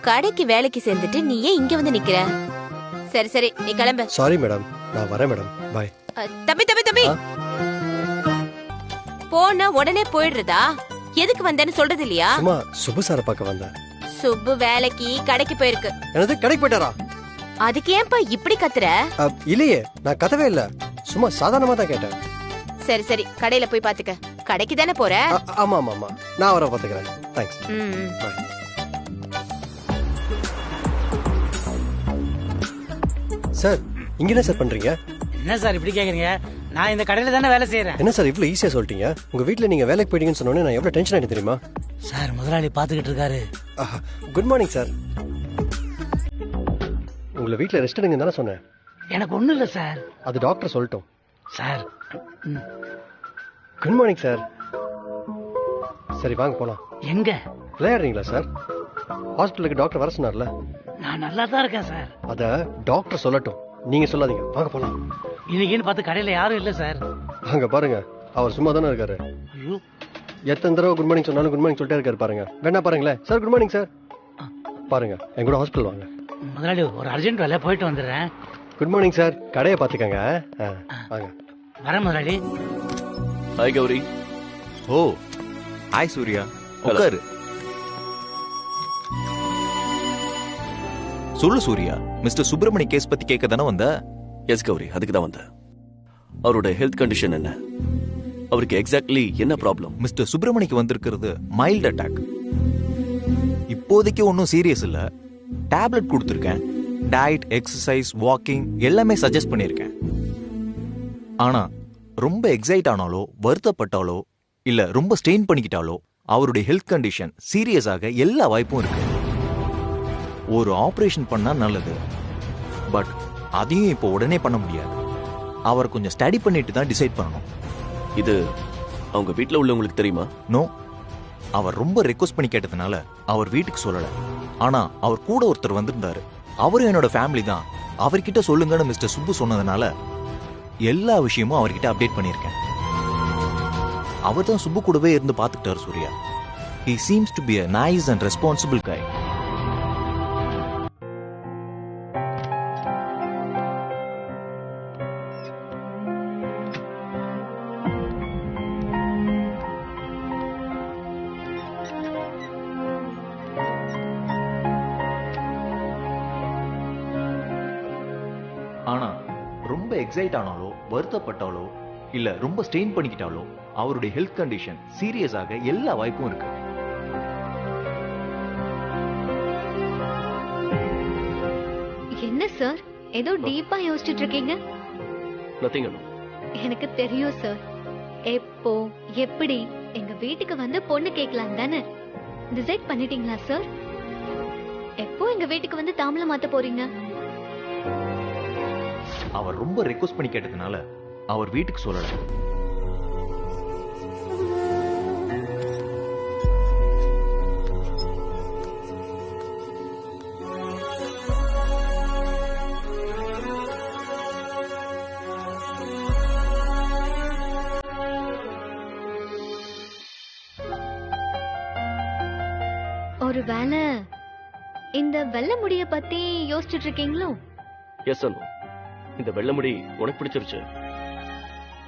கடைக்கு வேலைக்கு சேர்ந்துட்டு நீ ஏன் இங்க வந்து நிக்கிற? சரி சரி, நீ கிளம்பு. சாரி மேடம், நான் வரேன் மேடம். பை. தம்பி தம்பி தம்பி, போன உடனே போயிடுறதா? எதுக்கு வந்தேன்னு சொல்றது இல்லையா? சும்மா சுபு சாரை பார்க்க வந்தேன். சுப்பு வேலைக்கு கடைக்கு போயிருக்கு. என்னது, கடைக்கு போயிட்டாரா? அதுக்கு ஏன்பா இப்படி கத்துற? இல்லையே, நான் கதவே இல்ல, சும்மா சாதாரணமா தான் கேட்டேன். சரி சரி, கடையில போய் பாத்துக்க. கடைக்கு தானே போற? ஆமா ஆமா ஆமா, நான் வர பாத்துக்கிறேன். தேங்க்ஸ். பை. சார், இங்க என்ன சார் பண்றீங்க? என்ன சார் இப்படி கேக்குறீங்க? நான் இந்த கடையில தானே வேலை செய்யறேன். என்ன சார் இவ்வளவு ஈஸியா சொல்லிட்டீங்க? உங்க வீட்ல நீங்க வேலைக்கு போயிட்டீங்கன்னு சொன்னோனே நான் எவ்வளவு டென்ஷன் ஆயிட்டு தெரியுமா? சார், முதலாளி பாத்துக்கிட்டு இருக்காரு. Good morning sir. உங்களை வீட்ல ரெஸ்ட் எடுங்க தானே சொன்னேன். எனக்கு ஒண்ணும் இல்ல சார். அது டாக்டர் சொல்லட்டும். Sir, good morning sir. சரி வாங்க போலாம். எங்க விளையாடுறீங்களா சார்? ஹாஸ்பிட்டலுக்கு டாக்டர் வர சொன்னார்ல. நான் நல்லா தான் இருக்கேன் சார். அத டாக்டர் சொல்லட்டும், நீங்க சொல்லாதீங்க. வாங்க போலாம். இன்னைக்குன்னு பார்த்து கடையில யாரும் இல்ல சார். அங்க பாருங்க, அவர் சும்மா தானே இருக்காரு. எத்தனை தடவை குட் மார்னிங் சொன்னாலும் குட் மார்னிங் சொல்லிட்டே இருக்காரு பாருங்க. வேணா பாருங்களேன். Sir good morning sir. பாருங்க, என் கூட ஹாஸ்பிட்டல் வாங்க. முதலாளி, ஒரு அர்ஜென்ட் வேலை, போயிட்டு வந்துடுறேன். Good morning sir. கடையை பாத்துக்கங்க. வாங்க. வரேன் முதலாளி. ஹாய் கௌரி. ஓ ஹாய் சூர்யா, உட்காரு. சொல்லு சூர்யா, மிஸ்டர் சுப்பிரமணி கேஸ் பத்தி கேட்க தானே வந்த? எஸ் கௌரி, அதுக்கு தான் வந்தேன். அவரோட ஹெல்த் கண்டிஷன் என்ன? அவருக்கு எக்ஸாக்ட்லி என்ன ப்ராப்ளம்? மிஸ்டர் சுப்பிரமணிக்கு வந்திருக்கிறது மைல்ட் அட்டாக். இப்போதைக்கு ஒன்றும் சீரியஸ் இல்ல. டேப்லெட் கொடுத்துருக்கேன். டயட், எக்ஸசைஸ், வாக்கிங் எல்லாமே சஜஸ்ட் பண்ணியிருக்கேன். ஆனா ரொம்ப எக்ஸைட் ஆனாலோ, வருத்தப்பட்டாலோ, இல்ல ரொம்ப ஸ்ட்ரெயின் பண்ணிக்கிட்டாலோ அவருடைய ஹெல்த் கண்டிஷன் சீரியஸ் ஆக எல்லா வாய்ப்பும் இருக்கு. ஒரு ஆபரேஷன் பண்ணா நல்லது, பட் அதையும் இப்போ உடனே பண்ண முடியாது. அவர் கொஞ்சம் ஸ்டடி பண்ணிட்டு தான் டிசைட் பண்ணணும். இது அவங்க வீட்டில் உள்ளவங்களுக்கு தெரியுமா? நோ, அவர் ரொம்ப ரெக்வஸ்ட் பண்ணி கேட்டதுனால அவர் வீட்டுக்கு சொல்லல. ஆனா அவர் கூட ஒருத்தர் வந்திருந்தாரு, அவரும் என்னோட ஃபேமிலி தான். அவர்கிட்ட சொல்லுங்கன்னு மிஸ்டர் சுப்பு சொன்னதுனால எல்லா விஷயமும் அவர்கிட்ட அப்டேட் பண்ணியிருக்கேன். அவர் தான் சுப்பு கூடவே இருந்து பார்த்துக்கிட்டாரு Surya. He seems to be a nice and responsible guy. ஆனா ரொம்ப எக்ஸைட் ஆனாலோ, வருத்தப்பட்டாலோ, இல்ல ரொம்ப ஸ்ட்ரெயின் பண்ணிக்கிட்டாலோ அவருடைய ஹெல்த் கண்டிஷன் சீரியஸ் ஆக எல்லா வாய்ப்பும் இருக்கு. என்ன சார், ஏதோ டீப்பா யோசிச்சுட்டு இருக்கீங்க? நதிங். எனக்கு தெரியும் சார். எப்போ எப்படி எங்க வீட்டுக்கு வந்து பொண்ணு கேட்கலாம் தானே டிசைட் பண்ணிட்டீங்களா சார்? எப்போ எங்க வீட்டுக்கு வந்து தாம்பலம் மாத்த போறீங்க? அவர் ரொம்ப ரெக்வஸ்ட் பண்ணி கேட்டதுனால அவர் வீட்டுக்கு சொல்லல. ஒருவேளை இந்த வெள்ளை முடிய பத்தி யோசிச்சுட்டு இருக்கீங்களோ? எஸ் அனு, இந்த வெள்ளை முடி உனக்கு பிடிச்சிருச்சு.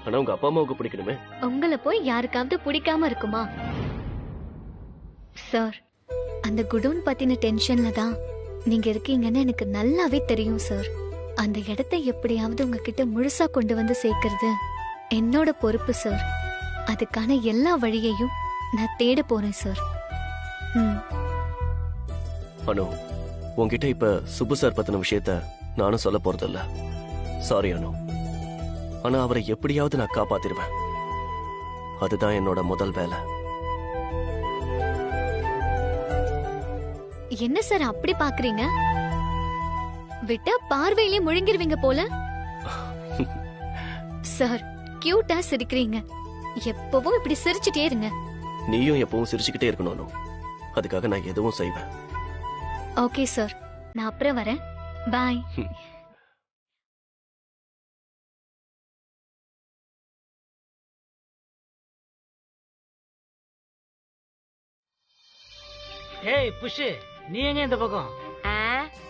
ஆனா உங்க அப்பா அம்மாவுக்கு பிடிக்கணுமே. உங்களை போய் யாருக்காவது பிடிக்காம இருக்குமா சார்? அந்த குடோன் பத்தின டென்ஷன்ல தான் நீங்க இருக்கீங்கன்னு எனக்கு நல்லாவே தெரியும் சார். அந்த இடத்தை எப்படியாவது உங்ககிட்ட முழுசா கொண்டு வந்து சேர்க்கறது என்னோட பொறுப்பு சார். அதுக்கான எல்லா வழியையும் நான் தேட போறேன் சார். அனு, உன்கிட்ட இப்ப சுப்பு சார் பத்தின விஷயத்த நானும் சொல்ல போறதில்ல. சாரி அனு. ஆனா அவரை எப்படியாவது நான் காப்பாத்திருவேன். அதுதான் என்னோட முதல் வேலை. என்ன சார் அப்படி பாக்குறீங்க? விட்டா பார்வையிலே முழுங்கிருவீங்க போல. சார், கியூட்டா சிரிக்கிறீங்க. எப்பவும் இப்படி சிரிச்சுட்டே இருங்க. நீயும் எப்பவும் சிரிச்சுக்கிட்டே இருக்கணும் அனு. அதுக்காக நான் எதுவும் செய்வேன். ஓகே சார், நான் அப்புறம் வரேன். பாய். ஏய் புஷ், நீ எங்க இந்த பக்கம்?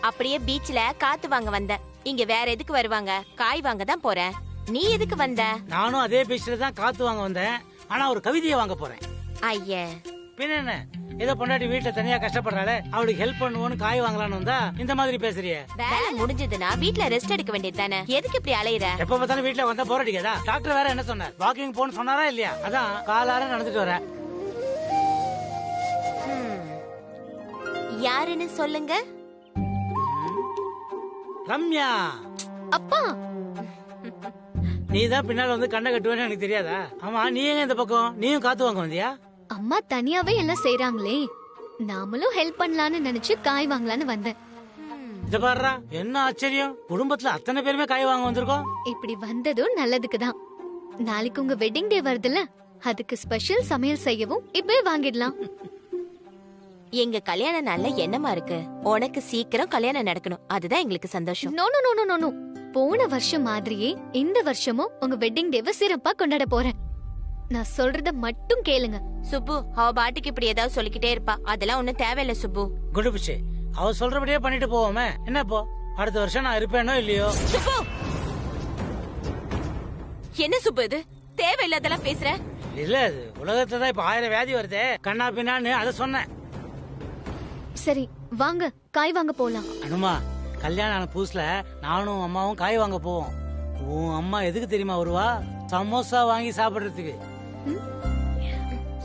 அப்படியே பீச்ல காத்து வாங்க வந்த. இங்க வேற எதுக்கு வருவாங்க? காய் வாங்க தான் போறேன். நீ எதுக்கு வந்த? நானும் அதே பீச்ல தான் காத்து வாங்க வந்தேன். ஆனா ஒரு கவிதையை வாங்க போறேன். ஐயே, பின்ன என்ன, ஏதோ பொண்டாட்டி வீட்டுல தனியா கஷ்டப்படுறாளே, அவளுக்கு ஹெல்ப் பண்ணுவோன்னு காய் வாங்கலான்னு வந்தா இந்த மாதிரி பேசுறிய? வேலை முடிஞ்சதுன்னா வீட்ல ரெஸ்ட் எடுக்க வேண்டியது தானே. எதுக்கு இப்படி அலையிற? எப்ப பார்த்தாலும் வீட்டுல வந்தா போர் அடிக்காதா? டாக்டர் வேற என்ன சொன்னார்? வாக்கிங் போன்னு சொன்னாரா இல்லையா? அதான் காலார நடந்துட்டு வரேன். யாருன்னு சொல்லுங்க. ரம்யா. அப்பா, நீதான் பின்னால வந்து கண்ணை கட்டுவேன்னு எனக்கு தெரியாதா? ஆமா, நீ எங்க இந்த பக்கம்? நீயும் காத்து வாங்க வந்தியா? அம்மா தனியாவே எல்லாம் செய்யறாங்களே, நாமளும் ஹெல்ப் பண்ணலான்னு நினைச்சு காய் வாங்கலான்னு வந்தேன். இத பாருடா, என்ன ஆச்சரியம், குடும்பத்துல அத்தனை பேருமே காய் வாங்க வந்திருக்கோம். இப்படி வந்ததும் நல்லதுக்கு தான். நாளைக்கு உங்க வெட்டிங் டே வருதுல்ல, அதுக்கு ஸ்பெஷல் சமையல் செய்யவும் இப்பவே வாங்கிடலாம். எங்க கல்யாண நாள்ல என்னமா இருக்கு? உனக்கு சீக்கிரம் கல்யாணம் நடக்கணும், அதுதான் எங்களுக்கு சந்தோஷம். No no no no no. போன வருஷம் மாதிரியே இந்த வருஷமும் உங்க வெட்டிங் டேவை சிறப்பா கொண்டாட போறேன். நான் சொல்றத மட்டும் கேளுங்க. சுப்பு, அவ பாட்டுக்கு இப்படி ஏதாவது சொல்லிக்கிட்டே இருப்பா. அதெல்லாம் ஒண்ணும் தேவையில்ல சுப்பு. குடு பிச்சை, அவ சொல்றபடியே பண்ணிட்டு போவோமே. என்ன இப்போ அடுத்த வருஷம் நான் இருப்பேனோ இல்லையோ? சுப்பு, என்ன சுப்பு இது? தேவையில்லாதெல்லாம் பேசுற? இல்ல, அது உலகத்துலதான் இப்ப 1000 வியாதி வருதே, கண்ணா பின்னான்னு அதை சொன்னேன். சரி வாங்க, காய் வாங்க போலாம். அனுமா, கல்யாணம் ஆன புதுசுல நானும் அம்மாவும் காய் வாங்க போவோம். உன் அம்மா எதுக்கு தெரியுமா வருவா? சமோசா வாங்கி சாப்பிடுறதுக்கு.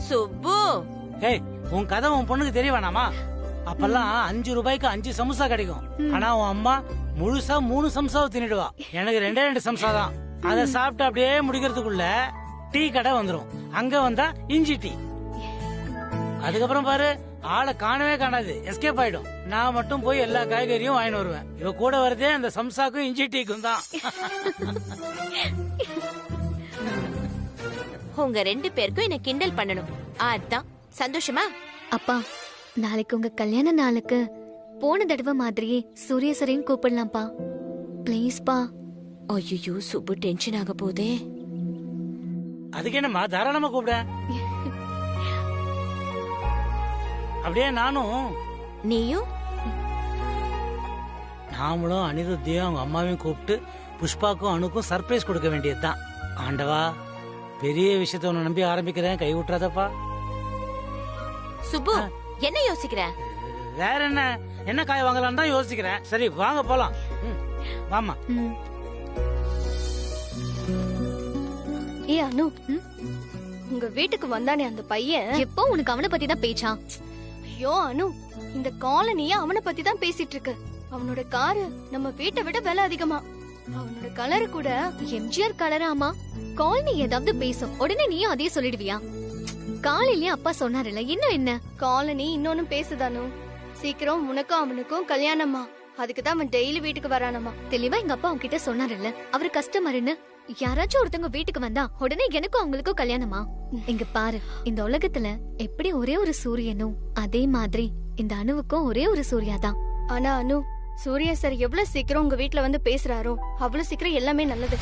சுப்பு, ஏய், உன் கதை உன் பொண்ணுக்கு தெரிய வேணாமா? அப்பெல்லாம் 5 ரூபாய்க்கு 5 சமோசா கிடைக்கும். ஆனா உன் அம்மா முழுசா 3 சமோசாவை தின்னுடுவா. எனக்கு 2 சமோசா தான். அதை சாப்பிட்டு அப்படியே முடிக்கிறதுக்குள்ள டீ கடை வந்துரும். அங்க வந்தா இஞ்சி டீ. அதுக்கப்புறம் பாரு, ஆளை காணவே காணாது, எஸ்கேப் ஆயிடும். நான் மட்டும் போய் எல்லா காய்கறியும் வாங்கிட்டு வருவேன். இவ கூட வரதே அந்த சம்சாக்கும் இஞ்சி டீக்கும் தான். உங்க 2 பேருக்கும் என்ன கிண்டல் பண்ணணும், அதான் சந்தோஷமா? அப்பா, நாளைக்கு உங்க கல்யாண நாளுக்கு போன தடவை மாதிரியே சூரிய சரையும் கூப்பிடலாம்ப்பா. பிளீஸ் பா. ஐயோ, சுப்பு டென்ஷன் ஆக போதே. அதுக்கு என்னம்மா, தாராளமா கூப்பிட. அப்படியே நானும் நீயும் நாமளும் அனிருத்தியும் அவங்க அம்மாவையும் கூப்பிட்டு புஷ்பாக்கும் அணுக்கும் சர்ப்ரைஸ் கொடுக்க வேண்டியதுதான். ஆண்டவா, பெரிய விஷயத்த உன்னை நம்பி ஆரம்பிக்கிறேன், கை விட்டுறாதப்பா. சுப்பு, என்ன யோசிக்கிற? வேற என்ன, என்ன காய் வாங்கலாம் தான் யோசிக்கிறேன். சரி வாங்க போலாம். வாமா. ஏ அனு, உங்க வீட்டுக்கு வந்தானே அந்த பையன், எப்போ உனக்கு அவனை பத்தி தான் பேச்சா? ஐயோ அனு, இந்த காலனியே அவனை பத்தி தான் பேசிட்டு இருக்கு. அவனோட காரு நம்ம வீட்டை விட விலை அதிகமா. அவனோட கலரு கூட எம்ஜிஆர் கலராமா. காலனி ஏதாவது பேசும், உடனே நீயும் அதையே சொல்லிடுவியா? காலையிலயே அப்பா சொன்னாருல்ல, இன்னும் என்ன? காலனி இன்னொன்னு பேசுதானு. சீக்கிரம் உனக்கும் அவனுக்கும் கல்யாணமா, அதுக்கு தான் அவன் டெய்லி வீட்டுக்கு வரானமா. தெளிவா எங்க அப்பா உன்கிட்ட சொன்னாருல்ல, அவரு கஸ்டமர்னு. யாராச்சும் ஒருத்தவங்க வீட்டுக்கு வந்தா உடனே எனக்கும் அவங்களுக்கும் கல்யாணமா? இங்க பாரு, இந்த உலகத்துல எப்படி ஒரே ஒரு சூரியனும், அதே மாதிரி இந்த அணுவுக்கும் ஒரே ஒரு சூர்யா தான். ஆனா அனு, சூர்யா சார் எவ்வளவு சீக்கிரம் உங்க வீட்டுல வந்து பேசுறாரோ அவ்வளவு சீக்கிரம் எல்லாமே நல்லது.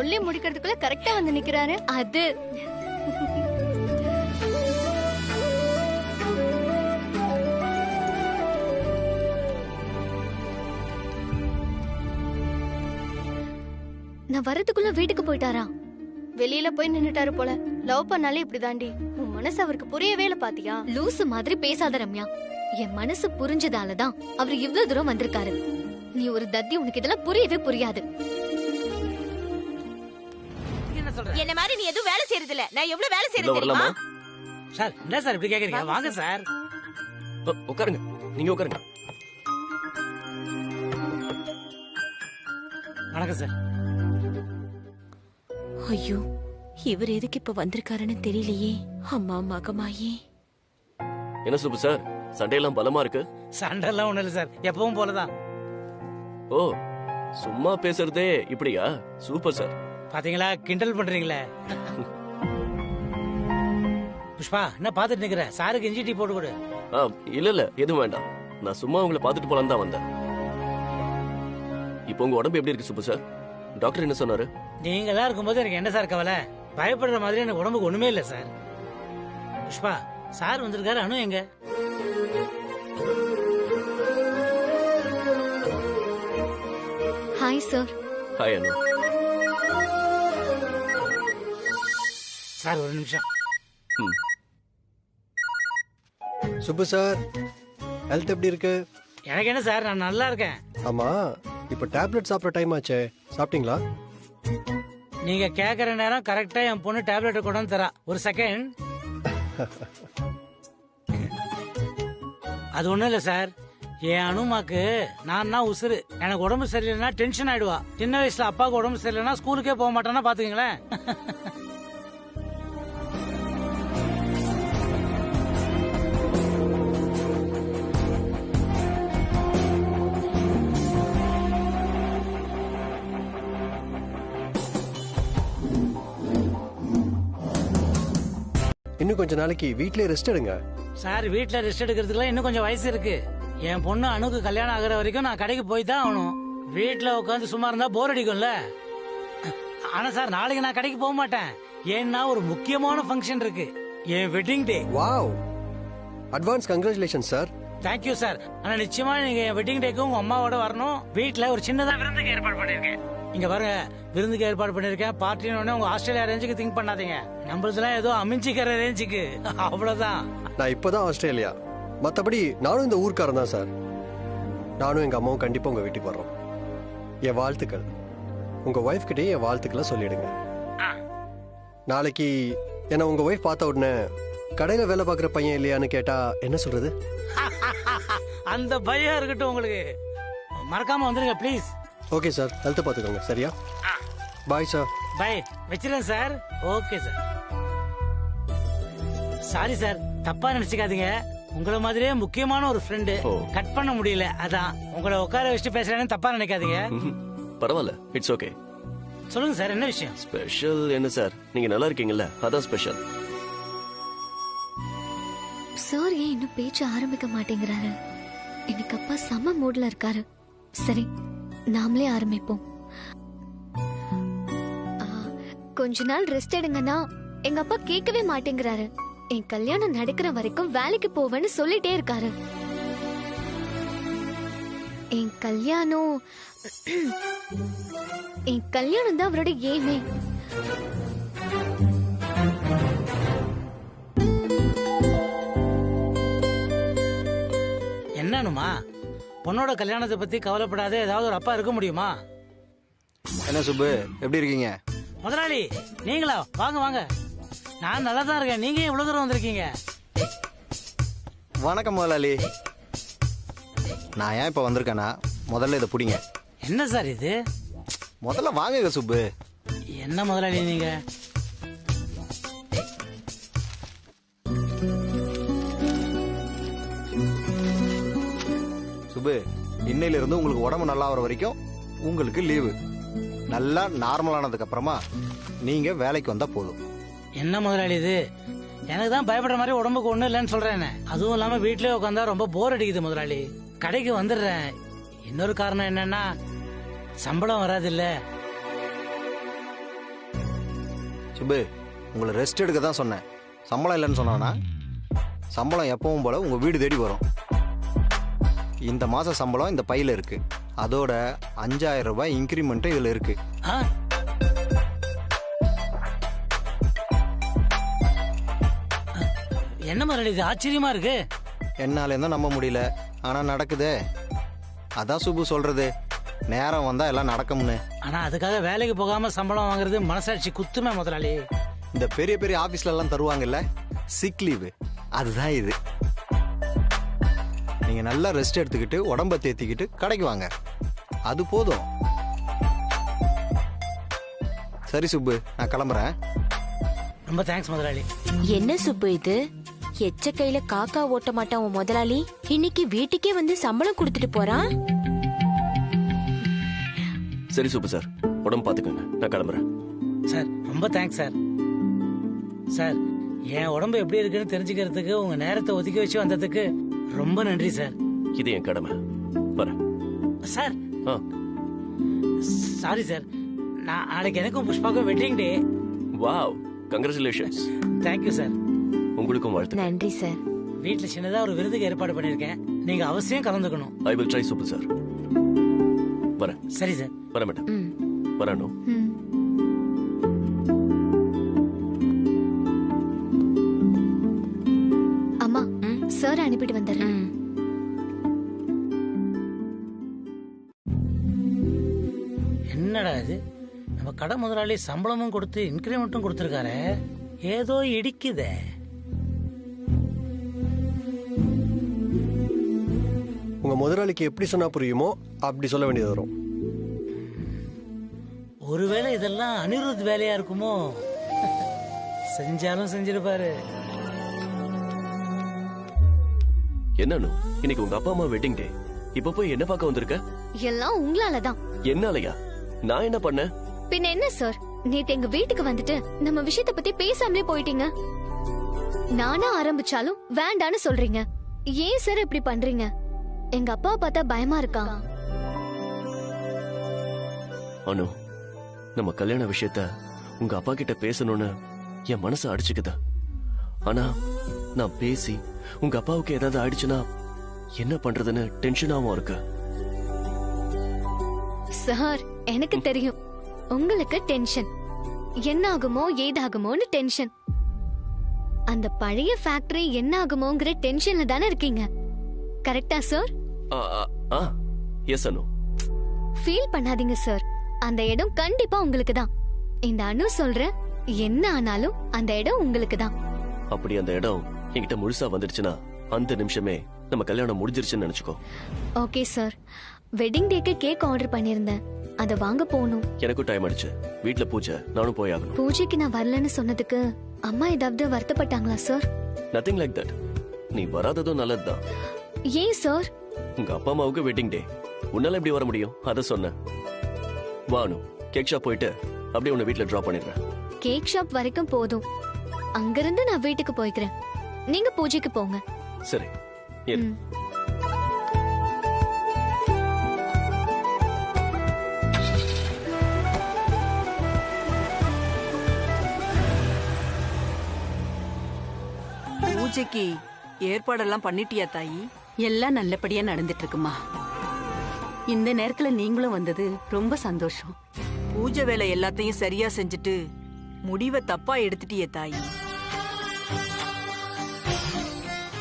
சொல்லி முடிக்கிறதுக்குள்ள கரெக்டா வந்து நிக்கிறாரு. அது நான் வரதுக்குள்ள வீட்டுக்கு போயிட்டாரா? வெளியில போய் நின்னுட்டாரு போல. லவ் பண்ணாலே இப்படி தாண்டி. உன் மனசு அவருக்கு புரியவே இல்ல பாத்தியா? லூசு மாதிரி பேசாத ரம்யா. என் மனசு புரிஞ்சதாலதான் அவர் இவ்வளவு தூரம் வந்திருக்காரு. நீ ஒரு தத்தி, உனக்கு இதெல்லாம் புரியவே புரியாது. என்ன மாதிரி நீ எதுவும் வேலை செய்யறது இல்ல. நான் எவ்வளவு வேலை செய்யறது தெரியுமா? சார் என்ன சார் இப்படி கேக்குறீங்க? வாங்க சார். உட்காருங்க, நீங்க உட்காருங்க. வணக்கம் சார். ஐயோ, இவர் எதுக்கு இப்ப வந்திருக்காருன்னு தெரியலையே. அம்மா மகமாயே. என்ன சுப்பு சார், சண்டையெல்லாம் பலமா இருக்கு? சண்டைலாம் ஒண்ணு இல்ல சார், எப்பவும் போலதான். ஓ, சும்மா பேசுறதே இப்படியா? Super sir. பாத்தீங்களா, கிண்டல் பண்றீங்களே. புஷ்பா என்ன பாத்துட்டு நிக்கிற? சாருக்கு இஞ்சி டீ போட்டு கொடு. இல்ல எதுவும் வேண்டாம். நான் சும்மா உங்களை பாத்துட்டு போலான்னு தான் வந்தேன். இப்போ உங்க உடம்பு எப்படி இருக்கு சுப்பு சார்? டாக்டர் என்ன சொன்னாரு? நீங்க எல்லாம் இருக்கும்போது எனக்கு என்ன சார் கவலை? பயப்படுற மாதிரி எனக்கு உடம்புக்கு ஒண்ணுமே இல்ல சார். புஷ்பா, சார் வந்திருக்காரு. அனு எங்க? Hi sir. ஹாய் அனு. சார் ஒரு நிமிஷம். சுப்பு சார், ஹெல்த் எப்படி இருக்கு? எனக்கு என்ன சார், நான் நல்லா இருக்கேன். ஆமா, இப்ப டேப்லெட் சாப்பிட்ற டைம் ஆச்சே, சாப்பிட்டீங்களா? நீங்க கேக்குற நேரம் கரெக்டா என் பொண்ணு டேப்லெட் கொண்டு வந்து தரா. ஒரு செகண்ட். அது ஒண்ணும் இல்ல சார், என் அனுமாக்கு நான் உசுறு. எனக்கு உடம்பு சரியில்லைன்னா டென்ஷன் ஆயிடுவா. சின்ன வயசுல அப்பாவுக்கு உடம்பு சரியில்லைன்னா ஸ்கூலுக்கே போக மாட்டானா பாத்துக்கீங்களேன். இன்னும் கொஞ்ச நாளைக்கு வீட்லயே ரெஸ்ட் எடுங்க. சார், வீட்டுல ரெஸ்ட் எடுக்கிறதுக்குலாம் இன்னும் கொஞ்சம் வயசு இருக்கு. என் பொண்ணு அணுக்கு கல்யாணம் ஆகுற வரைக்கும் நான் கடைக்கு போய் தான் ஆகணும். வீட்டுல உட்காந்து சும்மா இருந்தா போர் அடிக்கும்ல. ஆனா சார், நாளைக்கு நான் கடைக்கு போக மாட்டேன். ஏன்னா ஒரு முக்கியமான ஃபங்க்ஷன் இருக்கு, என் wedding day. Wow, advance congratulation sir. Thank you sir. ஆனா நிச்சயமா நீங்க என் வெட்டிங் டேக்கு உங்க அம்மாவோட வரணும். வீட்டுல ஒரு சின்னதா விருந்துக்கு ஏற்பாடு பண்ணிருக்கேன். இங்க பாருங்க, விருந்துக்கு ஏற்பாடு பண்ணிருக்கேன். பார்ட்டின்னு உங்க ஆஸ்திரேலியா ரேஞ்சுக்கு திங்க் பண்ணாதீங்க. நம்மளதுலாம் ஏதோ அமைஞ்சிக்கிற ரேஞ்சுக்கு, அவ்வளவுதான். நான் இப்பதான் ஆஸ்திரேலியா, மத்தபடி நானும் இந்த ஊர்க்காரன் தான் சார். நானும் எங்க அம்மாவும் கண்டிப்பா உங்க வீட்டுக்கு வர்றோம். என் வாழ்த்துக்கள். உங்க ஒய்ஃப் கிட்டே என் வாழ்த்துக்களை சொல்லிடுங்க. நாளைக்கு என்ன உங்க ஒய்ஃப் பார்த்த உடனே கடையில வேலை பார்க்குற பையன் இல்லையான்னு கேட்டா என்ன சொல்றது? அந்த பயம் இருக்கட்டும் உங்களுக்கு. மறக்காம வந்துருங்க ப்ளீஸ். ஓகே சார், ஹெல்த் பார்த்துக்கோங்க. சரியா? Bye sir. பாய். வச்சிருக்கேன் sir. Okay sir. Sorry sir, தப்பா நினைச்சுக்காதீங்க. உங்களை மாதிரியே முக்கியமான ஒரு ஃப்ரெண்டு கட் பண்ண முடியல, அதான் உங்களை உட்கார வச்சுட்டு பேசுறேன்னு தப்பா நினைக்காதீங்க. பரவாயில்ல, இட்ஸ் ஓகே. சொல்லுங்க சார், என்ன விஷயம்? ஸ்பெஷல் என்ன சார், நீங்க நல்லா இருக்கீங்கல்ல, அதான் ஸ்பெஷல். சார் ஏன் இன்னும் பேச்சு ஆரம்பிக்க மாட்டேங்கிறாரு? இன்னைக்கு அப்பா செம மூட்ல இருக்காரு. சரி, நாமளே ஆரம்பிப்போம். கொஞ்ச நாள் ரெஸ்ட் எடுங்கன்னா எங்க அப்பா கேட்கவே மாட்டேங்கிறாரு. என் கல்யாணம் நடக்கிற வரைக்கும் வேலைக்கு போவேன்னு சொல்லிட்டே இருக்காரு. என் கல்யாணம் தான் அவரோட ஏமே. என்னன்னுமா, பொண்ணோட கல்யாணத்தை பத்தி கவலைப்படாத ஏதாவது ஒரு அப்பா இருக்க முடியுமா? என்ன சுப்பு, எப்படி இருக்கீங்க? முதலாளி நீங்களா? வாங்க வாங்க. நான் நல்லா தான் இருக்கேன். நீங்க இவ்வளவு தூரம் வந்திருக்கீங்க. வணக்கம் முதலாளி. நான் ஏன் இப்ப வந்திருக்கேன்னா, முதல்ல இதை புடிங்க. என்ன சார் இது? முதல்ல வாங்க சுப்பு. என்ன முதலாளி நீங்க? சுப்பு, இன்னையில இருந்து உங்களுக்கு உடம்பு நல்லா வர வரைக்கும் உங்களுக்கு லீவு. நல்லா நார்மலானதுக்கு அப்புறமா நீங்க வேலைக்கு வந்தா போதும். என்ன முதலாளி இது? எனக்கு தான் பயப்படுற மாதிரி உடம்புக்கு ஒண்ணும் இல்லைன்னு சொல்றேன். அதுவும் இல்லாம வீட்லயே உட்காந்தா ரொம்ப போர் அடிக்குது முதலாளி. கடைக்கு வந்துடுறேன். இன்னொரு காரணம் என்னன்னா, சம்பளம் வராது இல்ல. சுப்பு, உங்களை ரெஸ்ட் எடுக்க தான் சொன்னேன். சம்பளம் இல்லைன்னு சொன்னானா? சம்பளம் எப்பவும் போல உங்க வீடு தேடி வரும். இந்த மாச சம்பளம் இந்த பையில இருக்கு. அதோட 5000 ரூபாய் இன்கிரிமெண்ட் இதுல இருக்கு. என்ன மாதிரி இது ஆச்சரியமா இருக்கு. என்னால இருந்தா நம்ப முடியல, ஆனா நடக்குதே. அதான் சுப்பு சொல்றது, நேரம் வந்தா எல்லாம் நடக்கும்னு. ஆனா அதுக்காக வேலைக்கு போகாம சம்பளம் வாங்குறது மனசாட்சி குத்துமே முதலாளி. இந்த பெரிய பெரிய ஆபீஸ்ல எல்லாம் தருவாங்கல்ல சிக் லீவு, அதுதான் இது. நீங்க நல்லா ரெஸ்ட் எடுத்துக்கிட்டு உடம்ப தேத்திக்கிட்டு கடைக்கு வாங்க, அது போதும். சரி சுப்பு, நான் கிளம்புறேன். ரொம்ப தேங்க்ஸ் முதலாளி. என்ன சுப்பு இது? எச்ச கையில காக்கா ஓட்ட மாட்டான் உன் முதலாளி. இன்னைக்கு வீட்டுக்கே வந்து சம்பளம் கொடுத்துட்டு போறான். சரி சூப்பர் சார், உடம்பு பாத்துக்கோங்க, நான் கிளம்புறேன். சார் ரொம்ப தேங்க்ஸ் சார். சார் என் உடம்பு எப்படி இருக்குன்னு தெரிஞ்சுக்கிறதுக்கு உங்க நேரத்தை ஒதுக்கி வச்சு வந்ததுக்கு ரொம்ப நன்றி சார். இது என் கடமை. வரேன் சார். சாரி சார், நாளைக்கு எனக்கும் புஷ்பாக்கும் wedding day. Wow, congratulations. Thank you sir. உங்களுக்கும் வாழ்த்து. நன்றி சார். வீட்டுல சின்னதா ஒரு விருதுக்கு ஏற்பாடு பண்ணிருக்கேன், நீங்க அவசியம் கலந்துக்கணும். I will try super sir. வரேன். சரி சார். வர மேடம். வரணும். அம்மா, சார் அனுப்பிட்டு வந்துடுறேன். என்னடா இது, நம்ம கடை முதலாளி சம்பளமும் கொடுத்து இன்கிரிமெண்ட்டும் கொடுத்துருக்காரு, ஏதோ இடிக்குதே. உங்க முதலாளிக்கு எப்படி சொன்னா புரியுமோ அப்படி சொல்ல வேண்டியது வரும். ஒருவேளை இதெல்லாம் அனிருத் வேலையா இருக்குமோ? செஞ்சாலும் செஞ்சிருப்பாரு. என்னன்னு இன்னைக்கு உங்க அப்பா அம்மா வெட்டிங் டே, இப்ப போய் என்ன பார்க்க வந்திருக்க? எல்லாம் உங்களாலதான். என்னாலயா? நான் என்ன பண்ணேன்? பின்ன என்ன சார், நேத்து எங்க வீட்டுக்கு வந்துட்டு நம்ம விஷயத்தை பத்தி பேசாமலே போயிட்டீங்க. நானா ஆரம்பிச்சாலும் வேண்டான்னு சொல்றீங்க. ஏன் சார் இப்படி பண்றீங்க? எங்க அப்பா பார்த்தா பயமா இருக்கா? அனு, நம்ம கல்யாண விஷயத்த உங்க அப்பா கிட்ட பேசணும்னு என் மனசு அடிச்சுக்குதா. ஆனா நான் பேசி உங்க அப்பாவுக்கு ஏதாவது ஆயிடுச்சுன்னா என்ன பண்றதுன்னு டென்ஷனாவும் இருக்கு. சார் எனக்கு தெரியும் உங்களுக்கு டென்ஷன். என்ன ஆகுமோ ஏதாகுமோன்னு டென்ஷன். அந்த பழைய ஃபேக்டரி என்ன ஆகுமோங்கிற டென்ஷன்ல தானே இருக்கீங்க. கரெக்டா சார்? எஸ் அனு. ஃபீல் பண்ணாதீங்க சார், அந்த இடம் கண்டிப்பா உங்களுக்கு தான். இந்த அனு சொல்ற, என்ன ஆனாலும் அந்த இடம் உங்களுக்கு தான். அப்படி அந்த இடம் என்கிட்ட முழுசா வந்துடுச்சுன்னா அந்த நிமிஷமே நம்ம கல்யாணம் முடிஞ்சிருச்சுன்னு நினைச்சுக்கோ. Okay sir. வெட்டிங் டேக்கு கேக் ஆர்டர் பண்ணிருந்தேன், அத வாங்க போகணும். எனக்கும் டைம் ஆயிடுச்சு, வீட்ல பூஜை, நானும் போய் ஆகணும். பூஜைக்கு நான் வரலன்னு சொன்னதுக்கு அம்மா ஏதாவது வருத்தப்பட்டாங்களா சார்? Nothing like that. நீ வராததும் நல்லதுதான். ஏன் சார்? உங்க அப்பா அம்மாவுக்கு வெட்டிங் டே, உன்னால எப்படி வர முடியும்? அத சொன்ன. வானு, கேக் ஷாப் போயிட்டு அப்படியே உன்னை வீட்ல டிராப் பண்ணிடுறேன். கேக் ஷாப் வரைக்கும் போதும், அங்கிருந்து நான் வீட்டுக்கு போய்க்கிறேன். நீங்க பூஜைக்கு போங்க. சரி. இரு. பூஜைக்கு ஏற்பாடெல்லாம் பண்ணிட்டியா தாயி? எல்லாம் நல்லபடியா நடந்துட்டு இருக்குமா. இந்த நேரத்துல நீங்களும் வந்தது ரொம்ப சந்தோஷம். பூஜை வேலை எல்லாத்தையும் சரியா செஞ்சுட்டு முடிவை தப்பா எடுத்துட்டியே தாயி.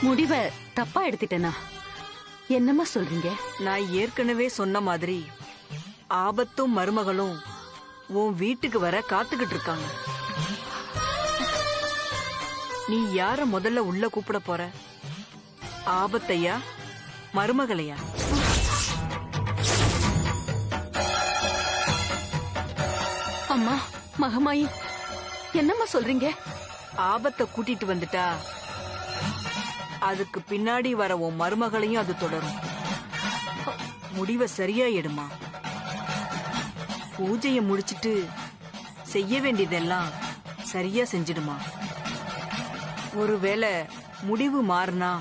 முடிவை தப்பா எடுத்துட்டேனா? என்னம்மா சொல்றீங்க? நான் ஏற்கனவே சொன்ன மாதிரி ஆபத்தும் மருமகளும் உன் வீட்டுக்கு வர காத்துக்கிட்டு இருக்காங்க. நீ யார முதல்ல உள்ள கூப்பிட போற? ஆபத்தையா மருமகளையா? அம்மா, மகமாயி, என்னம்மா சொல்றீங்க? ஆபத்தை கூட்டிட்டு வந்துட்டா அதுக்கு பின்னாடி வர உன் மருமகளையும் அது தொடரும். முடிவை சரியா எடுமா. பூஜையை முடிச்சிட்டு செய்ய வேண்டியதெல்லாம் சரியா செஞ்சிடுமா. ஒருவேளை முடிவு மாறினா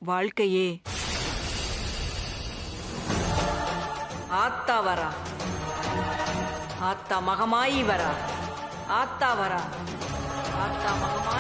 வாழ்க்கையே ஆத்தா வரா, ஆத்தா மகமாயி வரா, ஆத்தா வரா. ஆத்தா மகமா